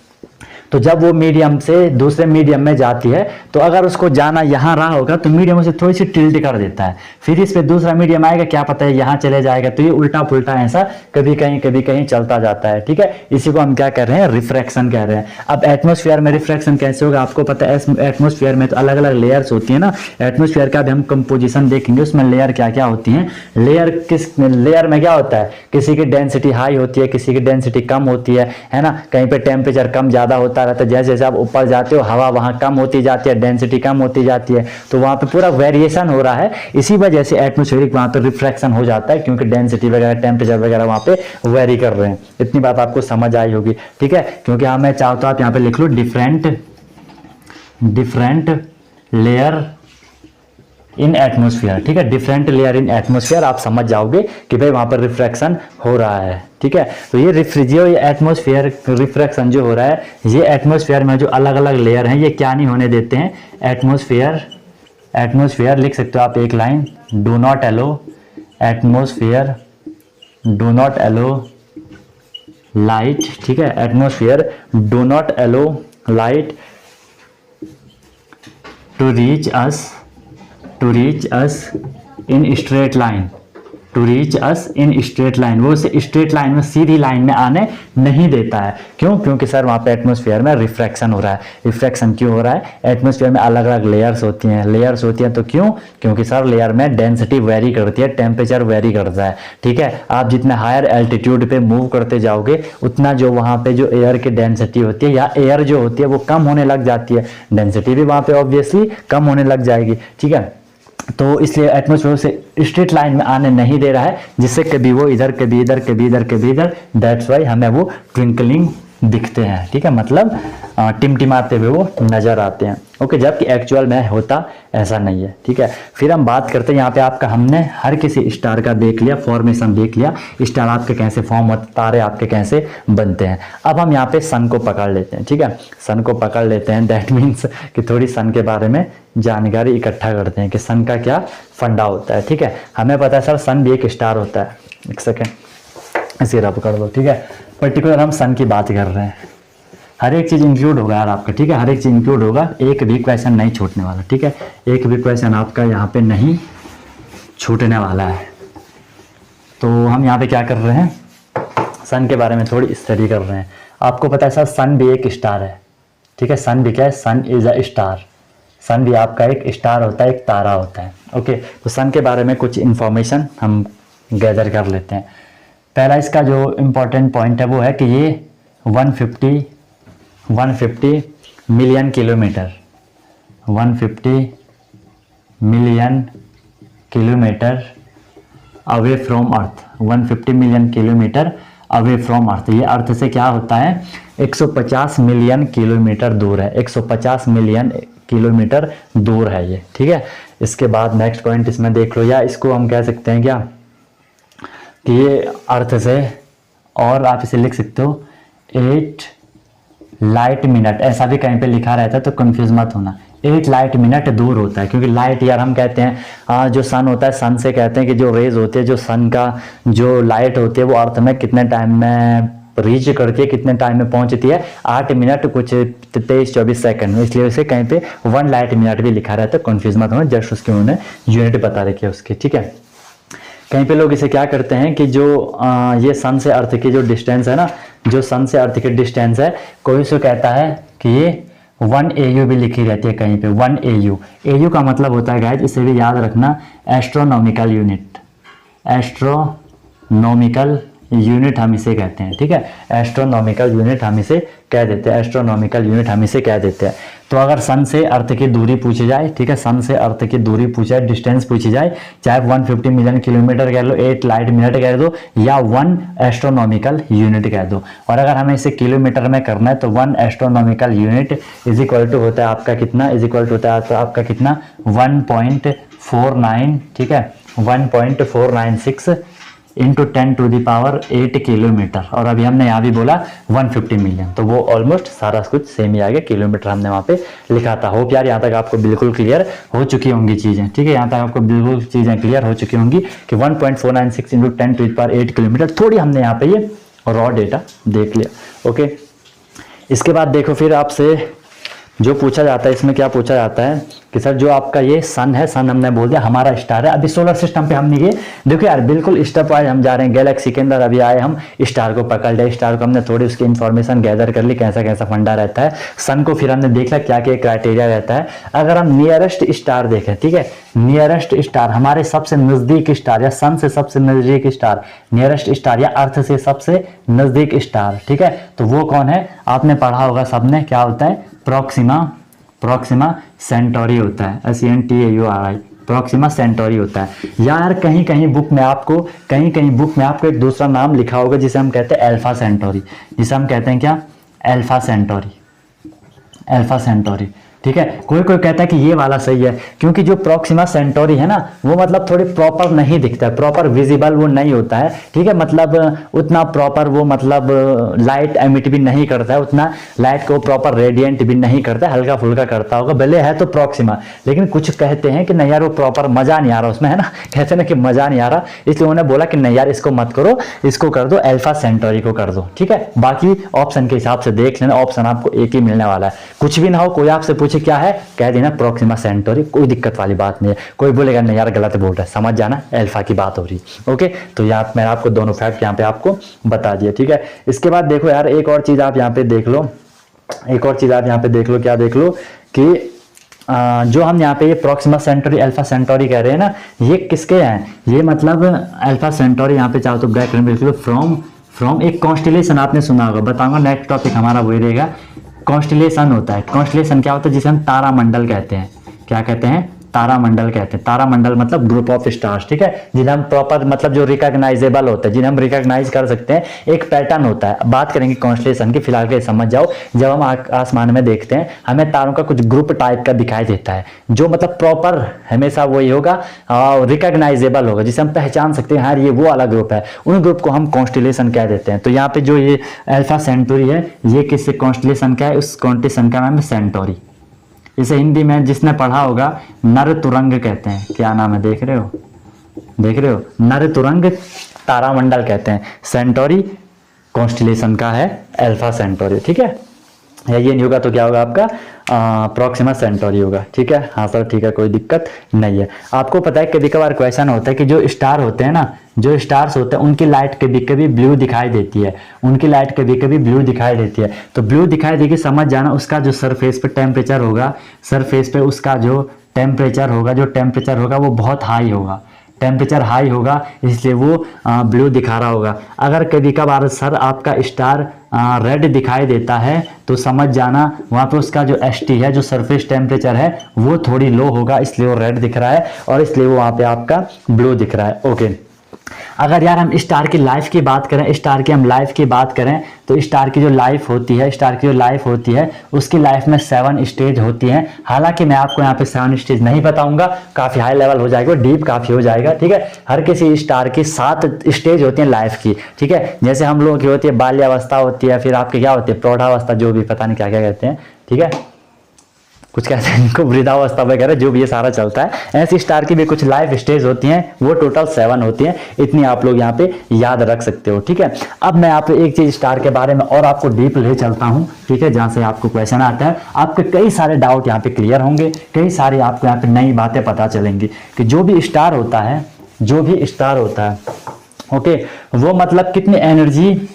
तो जब वो मीडियम से दूसरे मीडियम में जाती है तो अगर उसको जाना यहाँ रहा होगा तो मीडियम उसे थोड़ी सी टिल्ट कर देता है, फिर इस पे दूसरा मीडियम आएगा, क्या पता है यहाँ चले जाएगा, तो ये उल्टा पुल्टा ऐसा कभी कहीं चलता जाता है, ठीक है। इसी को हम क्या कह रहे हैं, रिफ्रैक्शन कह रहे हैं। अब एटमॉस्फेयर में रिफ्रैक्शन कैसे होगा, आपको पता है एटमॉस्फेयर में तो अलग अलग लेयर्स होती है ना। एटमॉस्फेयर का भी हम कंपोजिशन देखेंगे, उसमें लेयर क्या क्या होती है। लेयर में क्या होता है, किसी की डेंसिटी हाई होती है, किसी की डेंसिटी कम होती है ना। कहीं पे टेम्परेचर कम ज्यादा होता रहता है, जैसे जैसे आप ऊपर जाते हो हवा वहां कम होती जाती है, डेंसिटी कम होती जाती है, तो वहां पे पूरा वेरिएशन हो रहा है। इसी वजह से एटमॉस्फेरिक वहां पे रिफ्रैक्शन हो जाता है, क्योंकि डेंसिटी वगैरह टेम्परेचर वगैरह वहां पे वेरी कर रहे हैं। इतनी बात आपको समझ आई होगी, ठीक है। क्योंकि हाँ, मैं चाहता हूं आप यहाँ पे लिख लो डिफरेंट लेयर इन एटमॉस्फेयर, ठीक है। डिफरेंट लेयर इन एटमॉस्फेयर, आप समझ जाओगे कि भाई वहां पर रिफ्रैक्शन हो रहा है, ठीक है। तो ये एटमॉस्फेयर रिफ्रैक्शन जो हो रहा है, ये एटमॉस्फेयर में जो अलग अलग लेयर हैं ये क्या नहीं होने देते हैं। एटमॉस्फेयर लिख सकते हो आप एक line, do not allow light, ठीक है। Atmosphere do not allow light to reach us in straight line, वो उसे स्ट्रेट लाइन में, सीधी लाइन में आने नहीं देता है। क्यों? क्योंकि सर वहाँ पे एटमॉस्फेयर में रिफ्रैक्शन हो रहा है। रिफ्रैक्शन क्यों हो रहा है? एटमॉस्फेयर में अलग अलग लेयर्स होती हैं, तो क्यों? क्योंकि सर लेयर में डेंसिटी वेरी करती है, टेम्परेचर वेरी करता है, ठीक है। आप जितने हायर एल्टीट्यूड पे मूव करते जाओगे उतना जो वहाँ पे जो एयर की डेंसिटी होती है या एयर जो होती है वो कम होने लग जाती है, डेंसिटी भी वहाँ पे ऑब्वियसली कम होने लग जाएगी, ठीक है। तो इसलिए एटमॉस्फेयर से स्ट्रेट लाइन में आने नहीं दे रहा है, जिससे कभी वो इधर कभी इधर कभी इधर कभी इधर, दैट्स वाई हमें वो ट्विंकलिंग दिखते हैं, ठीक है। मतलब टिमटिमाते हुए वो नजर आते हैं, ओके। जबकि एक्चुअल में होता ऐसा नहीं है, ठीक है। फिर हम बात करते हैं यहाँ पे आपका, हमने हर किसी स्टार का देख लिया, फॉर्मेशन देख लिया, स्टार आपके कैसे फॉर्म होते, तारे आपके कैसे बनते हैं। अब हम यहाँ पे सन को पकड़ लेते हैं, ठीक है। सन को पकड़ लेते हैं, दैट मीन्स कि थोड़ी सन के बारे में जानकारी इकट्ठा करते हैं कि सन का क्या फंडा होता है, ठीक है। हमें पता है सर सन भी एक स्टार होता है। एक सेकेंड इसे रब कर दो, ठीक है। पर्टिकुलर हम सन की बात कर रहे हैं, हर एक चीज़ इंक्लूड होगा यार आपका, ठीक है। हर एक चीज़ इंक्लूड होगा, एक भी क्वेश्चन नहीं छूटने वाला, ठीक है। एक भी क्वेश्चन आपका यहाँ पे नहीं छूटने वाला है। तो हम यहाँ पे क्या कर रहे हैं, सन के बारे में थोड़ी स्टडी कर रहे हैं। आपको पता है सर सन भी एक स्टार है, ठीक है। सन भी क्या है, सन इज अ स्टार। सन भी आपका एक स्टार होता है, एक तारा होता है, ओके। तो सन के बारे में कुछ इंफॉर्मेशन हम गैदर कर लेते हैं। पहला इसका जो इम्पोर्टेंट पॉइंट है वो है कि ये 150 million kilometre 150 million kilometre away from earth, 150 million kilometre away from earth. ये अर्थ से क्या होता है, 150 मिलियन किलोमीटर दूर है, 150 मिलियन किलोमीटर दूर है ये, ठीक है। इसके बाद नेक्स्ट पॉइंट इसमें देख लो, या इसको हम कह सकते हैं क्या कि ये अर्थ से, और आप इसे लिख सकते हो 8 लाइट मिनट, ऐसा भी कहीं पे लिखा रहता है तो कंफ्यूज मत होना, 8 लाइट मिनट दूर होता है। क्योंकि लाइट यार हम कहते हैं जो सन होता है, सन से कहते हैं कि जो रेज होती है, जो सन का जो लाइट होती है वो अर्थ में कितने टाइम में रीच करती है, कितने टाइम में पहुंचती है, 8 मिनट कुछ 23-24 सेकंड में, इसलिए उसे कहीं पे 1 लाइट मिनट भी लिखा रहता है, कंफ्यूज मत होना, जस्ट उसके उन्होंने यूनिट बता रखी है उसकी, ठीक है। कहीं पे लोग इसे क्या करते हैं कि जो ये सन से अर्थ की जो डिस्टेंस है ना, जो सन से अर्थ की डिस्टेंस है, कोई उसको कहता है कि ये 1 AU भी लिखी रहती है कहीं पे, 1 AU। AU का मतलब होता है गाइस, इसे भी याद रखना, एस्ट्रोनॉमिकल यूनिट, एस्ट्रोनॉमिकल यूनिट हम इसे कहते हैं, ठीक है। एस्ट्रोनॉमिकल यूनिट हम इसे कह देते हैं, एस्ट्रोनॉमिकल यूनिट हम इसे कह देते हैं। तो अगर सन से अर्थ की दूरी पूछी जाए, ठीक है, सन से अर्थ की दूरी पूछी जाए, डिस्टेंस पूछी जाए, चाहे 150 मिलियन किलोमीटर कह लो, 8 लाइट मिनट कह दो, या 1 एस्ट्रोनॉमिकल यूनिट कह दो। और अगर हमें इसे किलोमीटर में करना है तो 1 astronomical unit is equal to होता है आपका कितना, इज इक्वल टू होता है आपका कितना, 1.49, ठीक है, 1.496 इंटू 10⁸ किलोमीटर। और अभी हमने यहाँ भी बोला 150 मिलियन, तो वो ऑलमोस्ट सारा कुछ सेम ही आ गया, किलोमीटर हमने वहाँ पे लिखा था। होप यार यहाँ तक आपको बिल्कुल क्लियर हो चुकी होंगी चीज़ें, ठीक है, यहाँ तक आपको बिल्कुल चीज़ें क्लियर हो चुकी होंगी कि 1.496 इंटू 10⁸ किलोमीटर। थोड़ी हमने यहाँ पे ये रॉ डेटा देख लिया, ओके। इसके बाद देखो फिर आपसे जो पूछा जाता है, इसमें क्या पूछा जाता है कि सर जो आपका ये सन है, सन हमने बोल दिया हमारा स्टार है, अभी सोलर सिस्टम पे हम नहीं गए, देखो यार बिल्कुल स्टेप वाइज हम जा रहे हैं, गैलेक्सी के अंदर अभी आए हम, स्टार को पकड़ लिया, स्टार को हमने थोड़ी उसकी इन्फॉर्मेशन गैदर कर ली, कैसा कैसा फंडा रहता है, सन को फिर हमने देख लिया क्या क्या क्राइटेरिया रहता है। अगर हम नियरेस्ट स्टार देखें, ठीक है, नियरेस्ट स्टार हमारे सबसे नजदीक स्टार, या सन से सबसे नजदीक स्टार, नियरेस्ट स्टार या अर्थ से सबसे नजदीक स्टार, ठीक है, तो वो कौन है, आपने पढ़ा होगा सबने, क्या होता है, प्रोक्सिमा सेंटोरी होता है, SENTAURI, प्रोक्सिमा सेंटोरी होता है। यार कहीं कहीं बुक में आपको एक दूसरा नाम लिखा होगा जिसे हम कहते हैं अल्फा सेंटोरी, जिसे हम कहते हैं क्या, अल्फा सेंटोरी, ठीक है। कोई कोई कहता है कि ये वाला सही है, क्योंकि जो प्रोक्सिमा सेंटोरी है ना, वो मतलब थोड़ी प्रॉपर नहीं दिखता है, प्रॉपर विजिबल वो नहीं होता है, ठीक है, मतलब उतना प्रॉपर वो मतलब लाइट एमिट भी नहीं करता है, उतना लाइट को प्रॉपर रेडिएंट भी नहीं करता है, हल्का फुल्का करता होगा, भले है तो प्रोक्सिमा, लेकिन कुछ कहते हैं कि नहीं यार वो प्रॉपर मजा नहीं आ रहा उसमें, है ना, कहते हैं ना कि मजा नहीं आ रहा, इसलिए उन्होंने बोला कि नहीं यार इसको मत करो, इसको कर दो अल्फा सेंटोरी को कर दो, ठीक है। बाकी ऑप्शन के हिसाब से देख लेना, ऑप्शन आपको एक ही मिलने वाला है, कुछ भी ना हो, कोई आपसे पूछे क्या है, कह देना प्रोक्सिमा सेंटोरी, कोई दिक्कत वाली बात नहीं है। कोई बोलेगा नहीं यार गलत बोल रहा है, समझ जाना अल्फा की बात हो रही, ओके। तो यहाँ मैंने आपको दोनों फैक्ट यहाँ पे आपको बता दिया, ठीक है। इसके बाद देखो यार एक और चीज आप यहाँ पे देख लो, क्या देख लो कि जो हम यहाँ पे ये प्रोक्सिमा सेंटोरी अल्फा सेंटोरी कह रहे हैं ना, ये किसके हैं, ये मतलब अल्फा सेंटोरी, यहाँ पे चाहो तो ब्रैकेट में लिख लो, फ्रॉम एक कॉन्स्टेलेशन, आपने सुना होगा, बताऊंगा नेक्स्ट टॉपिक हमारा वही रहेगा, कॉन्स्टेलेशन होता है। कॉन्स्टेलेशन क्या होता है, जिसे हम तारामंडल कहते हैं, क्या कहते हैं, तारामंडल कहते हैं। तारामंडल मतलब ग्रुप ऑफ स्टार्स, ठीक है, जिन्हें हम प्रॉपर मतलब जो रिकॉग्नाइजेबल होता है, जिन्हें हम रिकॉग्नाइज कर सकते हैं, एक पैटर्न होता है। बात करेंगे कॉन्स्टेलेशन की, फिलहाल के समझ जाओ, जब हम आसमान में देखते हैं हमें तारों का कुछ ग्रुप टाइप का दिखाई देता है, जो मतलब प्रॉपर हमेशा वही होगा, रिकॉग्नाइजेबल होगा, जिसे हम पहचान सकते हैं, हाँ ये वो वाला ग्रुप है, उन ग्रुप को हम कॉन्स्टेलेशन कह देते हैं। तो यहाँ पे जो ये अल्फा सेंटोरी है, ये किससे कॉन्स्टेलेशन का है, उस कॉन्स्टेलेशन का नाम है सेंटोरी। इसे हिंदी में जिसने पढ़ा होगा नर तुरंग कहते हैं, क्या नाम है, देख रहे हो, नर तुरंग तारामंडल कहते हैं, सेंटोरी कॉन्स्टेलेशन का है अल्फा सेंटोरी, ठीक है। या ये नहीं होगा तो क्या होगा आपका प्रोक्सिमा सेंटोरी होगा, ठीक है। हाँ सर ठीक है, कोई दिक्कत नहीं है। आपको पता है कभी कभार क्वेश्चन होता है कि जो स्टार होते हैं ना, जो स्टार्स होते हैं उनकी लाइट कभी कभी ब्लू दिखाई देती है, तो ब्लू दिखाई देगी, समझ जाना उसका जो सरफेस पे टेम्परेचर होगा, सरफेस पे उसका जो टेम्परेचर होगा वो बहुत हाई होगा, टेम्परेचर हाई होगा, इसलिए वो ब्लू दिखा रहा होगा। अगर कभी कभार सर आपका स्टार रेड दिखाई देता है तो समझ जाना वहाँ पे उसका जो ST है, जो सरफेस टेम्परेचर है, वो थोड़ी लो होगा, इसलिए वो रेड दिख रहा है, और इसलिए वो वहाँ पे आपका ब्लू दिख रहा है, ओके। अगर यार हम स्टार की लाइफ की बात करें, स्टार की हम लाइफ की बात करें, तो स्टार की जो लाइफ होती है, स्टार की जो लाइफ होती है उसकी लाइफ में 7 स्टेज होती हैं। हालांकि मैं आपको यहाँ पे 7 स्टेज नहीं बताऊंगा, काफ़ी हाई लेवल हो जाएगा, डीप काफ़ी हो जाएगा, ठीक है। हर किसी स्टार की 7 स्टेज होती हैं लाइफ की, ठीक है। जैसे हम लोगों की होती है बाल्यावस्था होती है, फिर आपकी क्या होती है प्रौढ़ावस्था, जो भी पता नहीं क्या क्या कहते हैं, ठीक है, कुछ कहते हैं इनको वृद्धावस्था वगैरह, जो भी ये सारा चलता है। ऐसी स्टार की भी कुछ लाइफ स्टेज होती हैं, वो टोटल 7 होती हैं। इतनी आप लोग यहाँ पे याद रख सकते हो, ठीक है। अब मैं आप एक चीज स्टार के बारे में और आपको डीप ले चलता हूँ, ठीक है, जहाँ से आपको क्वेश्चन आता है, आपके कई सारे डाउट यहाँ पे क्लियर होंगे, कई सारी आपको यहाँ पे नई बातें पता चलेंगी कि जो भी स्टार होता है, जो भी स्टार होता है, ओके, वो मतलब कितनी एनर्जी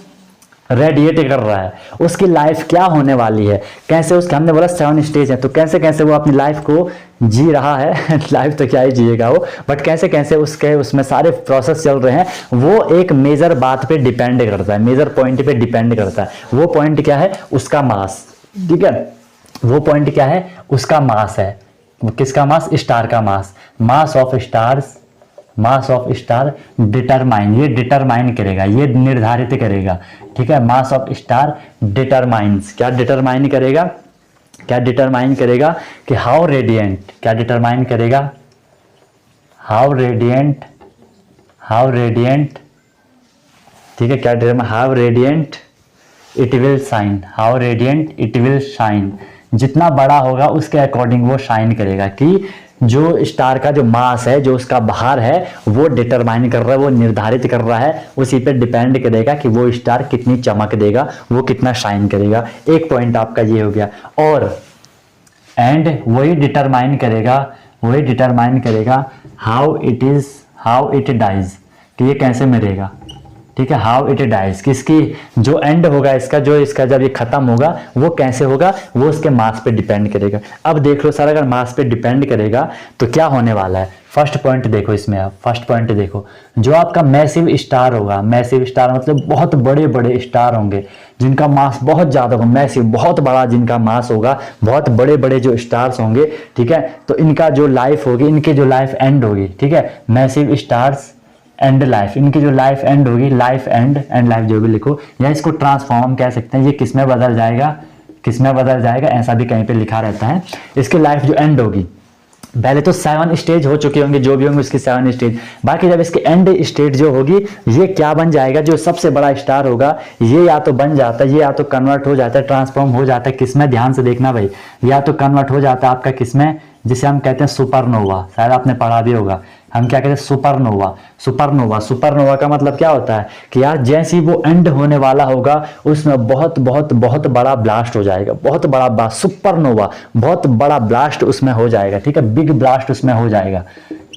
रेडिएट कर रहा है, उसकी लाइफ क्या होने वाली है, कैसे उसके, हमने बोला 7 स्टेज है, तो कैसे कैसे वो अपनी लाइफ को जी रहा है लाइफ तो क्या ही जिएगा वो, बट कैसे कैसे उसके उसमें सारे प्रोसेस चल रहे हैं, वो एक मेजर बात पे डिपेंड करता है, मेजर पॉइंट पे डिपेंड करता है। वो पॉइंट क्या है, उसका मास, ठीक है, वो पॉइंट क्या है, उसका मास है। किसका मास, स्टार का mass, mass of stars, mass of star determine, ये डिटरमाइन करेगा, ये निर्धारित करेगा, ठीक है। मास ऑफ स्टार डिटरमाइंस, क्या डिटरमाइन करेगा, क्या डिटरमाइन करेगा कि हाउ रेडिएंट, क्या डिटरमाइन करेगा, हाउ रेडिएंट, हाउ रेडिएंट, ठीक है, क्या determine, how radiant it will shine, how radiant it will shine, जितना बड़ा होगा उसके अकॉर्डिंग वो शाइन करेगा, कि जो स्टार का जो मास है, जो उसका भार है, वो डिटरमाइन कर रहा है, वो निर्धारित कर रहा है, उसी पे डिपेंड करेगा कि वो स्टार कितनी चमक देगा, वो कितना शाइन करेगा। एक पॉइंट आपका ये हो गया। और एंड वही डिटरमाइन करेगा, वही डिटरमाइन करेगा how it is, how it dies, कि ये कैसे मरेगा, ठीक है, हाउ इट डाइज, किसकी जो एंड होगा इसका, जो इसका जब ये खत्म होगा वो कैसे होगा, वो उसके मास पे डिपेंड करेगा। अब देख लो सर, अगर मास पे डिपेंड करेगा तो क्या होने वाला है, फर्स्ट पॉइंट देखो इसमें, आप फर्स्ट पॉइंट देखो, जो आपका मैसिव स्टार होगा, मैसिव स्टार मतलब बहुत बड़े बड़े स्टार होंगे जिनका मास बहुत ज्यादा होगा, मैसिव बहुत बड़ा जिनका मास होगा, बहुत बड़े बड़े जो स्टार्स होंगे, ठीक है, तो इनका जो लाइफ होगी, इनकी जो लाइफ एंड होगी, ठीक है, मैसिव स्टार्स एंड लाइफ, इनकी जो लाइफ एंड होगी, लाइफ एंड लाइफ जो भी लिखो, या इसको ट्रांसफॉर्म कह सकते हैं, ये किस में बदल जाएगा, किस में बदल जाएगा, ऐसा भी कहीं पे लिखा रहता है। इसकी लाइफ जो एंड होगी, पहले तो 7 स्टेज हो चुके होंगे, जो भी होंगे उसकी 7 स्टेज, बाकी जब इसकी एंड स्टेज जो होगी, ये क्या बन जाएगा, जो सबसे बड़ा स्टार होगा, ये या तो बन जाता है, ये या तो कन्वर्ट हो जाता है, ट्रांसफॉर्म हो जाता है, किसमें, ध्यान से देखना भाई, या तो कन्वर्ट हो जाता है आपका किसमें, जिसे हम कहते हैं सुपरनोवा, शायद आपने पढ़ा भी होगा, हम क्या कहते हैं सुपरनोवा, सुपरनोवा, सुपरनोवा का मतलब क्या होता है कि यार जैसे वो एंड होने वाला होगा उसमें बहुत बहुत बहुत बड़ा ब्लास्ट हो जाएगा, बहुत बड़ा ब्लास्ट, सुपरनोवा, बहुत बड़ा ब्लास्ट उसमें हो जाएगा, ठीक है, बिग ब्लास्ट उसमें हो जाएगा,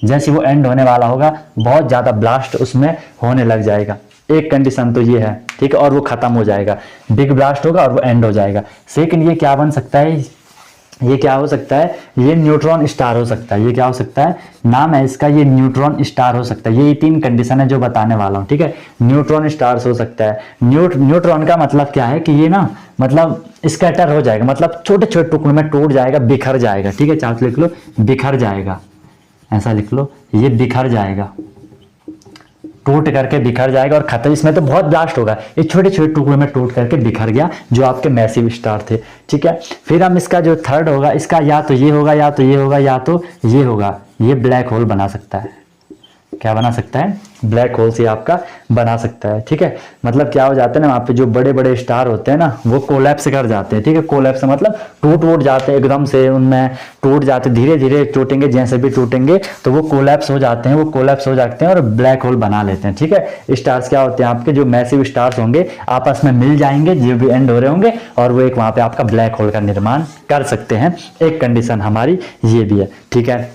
जैसे वो एंड होने वाला होगा बहुत ज्यादा ब्लास्ट उसमें होने लग जाएगा। एक कंडीशन तो ये है, ठीक है, और वो खत्म हो जाएगा, बिग ब्लास्ट होगा और वो एंड हो जाएगा। सेकंड ये क्या बन सकता है, ये क्या हो सकता है, ये न्यूट्रॉन स्टार हो सकता है, ये क्या हो सकता है, नाम है इसका, ये न्यूट्रॉन स्टार हो सकता है। ये 3 कंडीशन है जो बताने वाला हूँ, ठीक है, न्यूट्रॉन स्टार्स हो सकता है। न्यूट्रॉन का मतलब क्या है कि ये ना मतलब स्कैटर हो जाएगा, मतलब छोटे छोटे टुकड़ों में टूट जाएगा, बिखर जाएगा, ठीक है, चार्ट लिख लो, बिखर जाएगा, ऐसा लिख लो, ये बिखर जाएगा, टूट करके बिखर जाएगा और खत्म। इसमें तो बहुत ब्लास्ट होगा, ये छोटे छोटे टुकड़ों में टूट करके बिखर गया, जो आपके मैसिव स्टार थे, ठीक है। फिर हम इसका जो थर्ड होगा, इसका या तो ये होगा, या तो ये होगा, या तो ये होगा, ये ब्लैक होल बना सकता है, क्या बना सकता है, ब्लैक होल से आपका बना सकता है, ठीक है। मतलब क्या हो जाता है ना, वहाँ पे जो बड़े बड़े स्टार होते हैं ना, वो कोलैप्स कर जाते हैं, ठीक है, कोलैप्स मतलब टूट जाते हैं एकदम से, उनमें टूट जाते, धीरे धीरे टूटेंगे, जैसे भी टूटेंगे तो वो कोलैप्स हो जाते हैं, वो कोलैप्स हो जाते हैं और ब्लैक होल बना लेते हैं, ठीक है। स्टार्स क्या होते हैं आपके, जो मैसिव स्टार्स होंगे आपस में मिल जाएंगे, जो भी एंड हो रहे होंगे, और वो एक वहाँ पे आपका ब्लैक होल का निर्माण कर सकते हैं। एक कंडीशन हमारी ये भी है, ठीक है।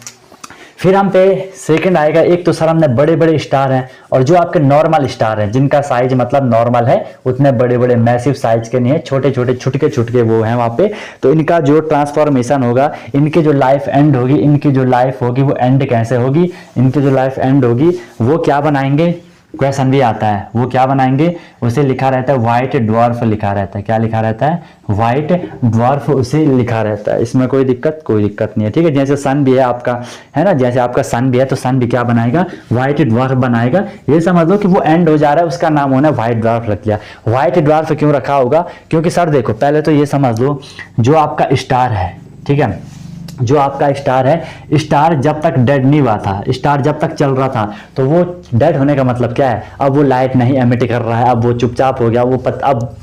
फिर हम पे सेकंड आएगा, एक तो सर हमने बड़े बड़े स्टार हैं, और जो आपके नॉर्मल स्टार हैं जिनका साइज मतलब नॉर्मल है, उतने बड़े बड़े मैसिव साइज के नहीं है, छोटे छोटे छुटके छुटके वो हैं वहाँ पे, तो इनका जो ट्रांसफॉर्मेशन होगा, इनकी जो लाइफ एंड होगी, इनकी जो लाइफ होगी वो एंड कैसे होगी, इनकी जो लाइफ एंड होगी वो क्या बनाएंगे, क्वेश्चन भी आता है, वो क्या बनाएंगे, उसे लिखा रहता है व्हाइट ड्वार्फ लिखा रहता है। क्या लिखा रहता है, व्हाइट ड्वार्फ उसे लिखा रहता है। इसमें कोई दिक्कत नहीं है, ठीक है। जैसे सन भी है आपका, है ना, जैसे आपका सन भी है तो सन भी क्या बनाएगा, व्हाइट ड्वार्फ बनाएगा। ये समझ लो कि वो एंड हो जा रहा है, उसका नाम होना व्हाइट ड्वार्फ रख लिया। व्हाइट ड्वार्फ क्यों रखा होगा, क्योंकि सर देखो पहले तो ये समझ लो, जो आपका स्टार है, ठीक है, जो आपका स्टार है, स्टार जब तक डेड नहीं हुआ था, स्टार जब तक चल रहा था, तो वो डेड होने का मतलब क्या है, अब वो लाइट नहीं एमिट कर रहा है, अब वो चुपचाप हो गया, अब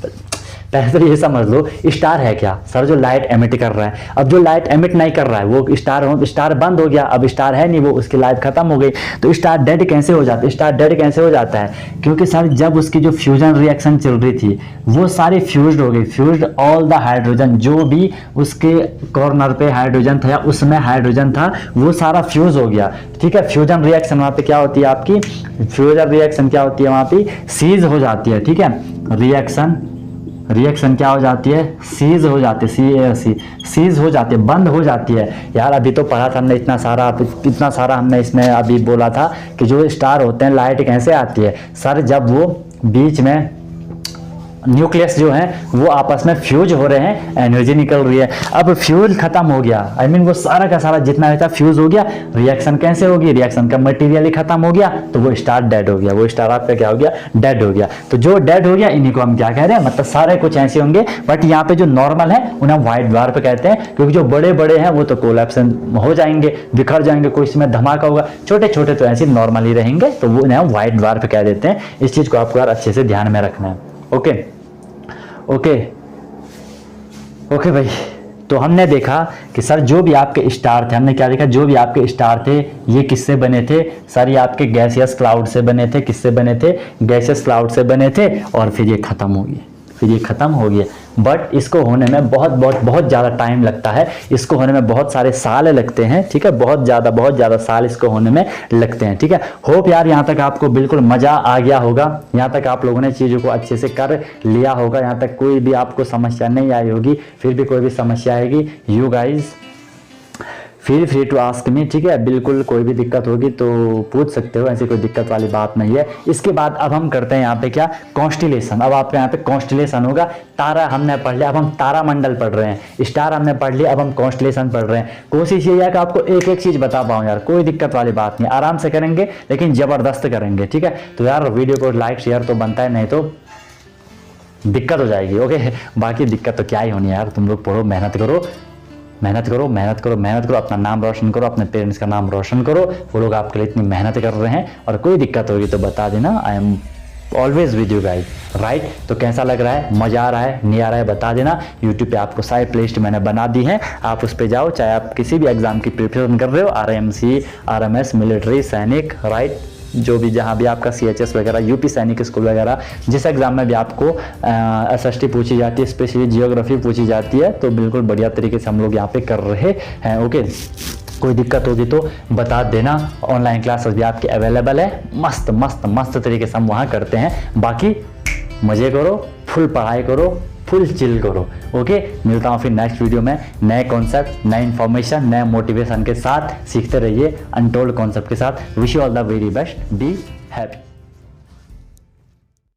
पहले तो ये समझ लो स्टार है क्या सर, जो लाइट एमिट कर रहा है। अब जो लाइट एमिट नहीं कर रहा है वो स्टार बंद हो गया, अब स्टार है नहीं, वो उसकी लाइफ खत्म हो गई। तो स्टार डेड कैसे हो जाता है, स्टार डेड कैसे हो जाता है, क्योंकि सर जब उसकी जो फ्यूजन रिएक्शन चल रही थी वो सारी फ्यूज्ड हो गई, फ्यूज्ड ऑल द हाइड्रोजन, जो भी उसके कॉर्नर पे हाइड्रोजन था या उसमें हाइड्रोजन था वो सारा फ्यूज हो गया, ठीक है। फ्यूजन रिएक्शन वहाँ पे क्या होती है आपकी, फ्यूजन रिएक्शन क्या होती है वहाँ पे, सीज हो जाती है, ठीक है। रिएक्शन क्या हो जाती है, सीज हो जाती है, सीज हो जाती है, बंद हो जाती है। यार अभी तो पढ़ा था हमने इतना सारा हमने इसमें अभी बोला था कि जो स्टार होते हैं लाइट कैसे आती है सर, जब वो बीच में न्यूक्लियस जो है वो आपस में फ्यूज हो रहे हैं, एनर्जी निकल रही है। अब फ्यूल खत्म हो गया, आई मीन वो सारा का सारा जितना भी था फ्यूज हो गया, रिएक्शन कैसे होगी, रिएक्शन का मटेरियल ही खत्म हो गया, तो वो स्टार डेड हो गया, वो स्टार आपका क्या हो गया, डेड हो गया। तो जो डेड हो गया इन्हीं को हम क्या कह रहे हैं, मतलब सारे कुछ ऐसे होंगे, बट यहाँ पे जो नॉर्मल है उन्हें व्हाइट ड्वार्फ कहते हैं, क्योंकि जो बड़े बड़े हैं वो तो कोलैप्स हो जाएंगे, बिखर जाएंगे, कोई इसमें धमाका होगा, छोटे छोटे तो ऐसे नॉर्मल ही रहेंगे, तो वो उन्हें व्हाइट ड्वार्फ कह देते हैं। इस चीज को आपको यार अच्छे से ध्यान में रखना है। ओके भाई, तो हमने देखा कि सर जो भी आपके स्टार थे, हमने क्या देखा, जो भी आपके स्टार थे ये किससे बने थे सर, ये आपके गैसियस क्लाउड से बने थे। किससे बने थे, गैसियस क्लाउड से बने थे, और फिर ये खत्म हो गए। बट इसको होने में बहुत ज़्यादा टाइम लगता है, इसको होने में बहुत सारे साल लगते हैं, ठीक है, बहुत ज़्यादा साल इसको होने में लगते हैं, ठीक है। होप यार यहाँ तक आपको बिल्कुल मज़ा आ गया होगा, यहाँ तक आप लोगों ने चीज़ों को अच्छे से कर लिया होगा, यहाँ तक कोई भी आपको समस्या नहीं आई होगी। फिर भी कोई भी समस्या आएगी, you guys feel free to ask me, ठीक है। बिल्कुल कोई भी दिक्कत होगी तो पूछ सकते हो, ऐसी कोई दिक्कत वाली बात नहीं है। इसके बाद अब हम करते हैं यहाँ पे क्या, कॉन्स्टिलेशन। अब आपके यहाँ पे कॉन्स्टिलेशन होगा। तारा हमने पढ़ लिया, अब हम तारा मंडल पढ़ रहे हैं, स्टार हमने पढ़ लिया, अब हम कॉन्स्टिलेशन पढ़ रहे हैं। कोशिश ये है कि आपको एक एक चीज बता पाऊँ यार, कोई दिक्कत वाली बात नहीं, आराम से करेंगे लेकिन जबरदस्त करेंगे, ठीक है। तो यार वीडियो को लाइक शेयर तो बनता है, नहीं तो दिक्कत हो जाएगी। ओके, बाकी दिक्कत तो क्या ही होनी है यार, तुम लोग पढ़ो, मेहनत करो, अपना नाम रोशन करो, अपने पेरेंट्स का नाम रोशन करो। वो लोग आपके लिए इतनी मेहनत कर रहे हैं, और कोई दिक्कत होगी तो बता देना, I am always with you guys, right. तो कैसा लग रहा है, मजा आ रहा है, नहीं आ रहा है, बता देना। यूट्यूब पे आपको सारी प्लेलिस्ट मैंने बना दी है, आप उस पर जाओ, चाहे आप किसी भी एग्जाम की प्रिपरेशन कर रहे हो, RMC, RMS, मिलिट्री, सैनिक, राइट, जो भी जहाँ भी आपका CHS वगैरह, यूपी सैनिक स्कूल वगैरह, जिस एग्जाम में भी आपको SST पूछी जाती है, स्पेशली जियोग्राफी पूछी जाती है, तो बिल्कुल बढ़िया तरीके से हम लोग यहाँ पे कर रहे हैं। ओके, कोई दिक्कत होगी तो बता देना। ऑनलाइन क्लासेस भी आपके अवेलेबल है, मस्त तरीके से हम वहाँ करते हैं। बाकी मज़े करो, फुल पढ़ाई करो, फुल चिल करो। ओके, मिलता हूँ फिर नेक्स्ट वीडियो में नए कॉन्सेप्ट, नए इन्फॉर्मेशन, नए मोटिवेशन के साथ। सीखते रहिए अनटोल्ड कॉन्सेप्ट के साथ। Wish you all the very best, be happy.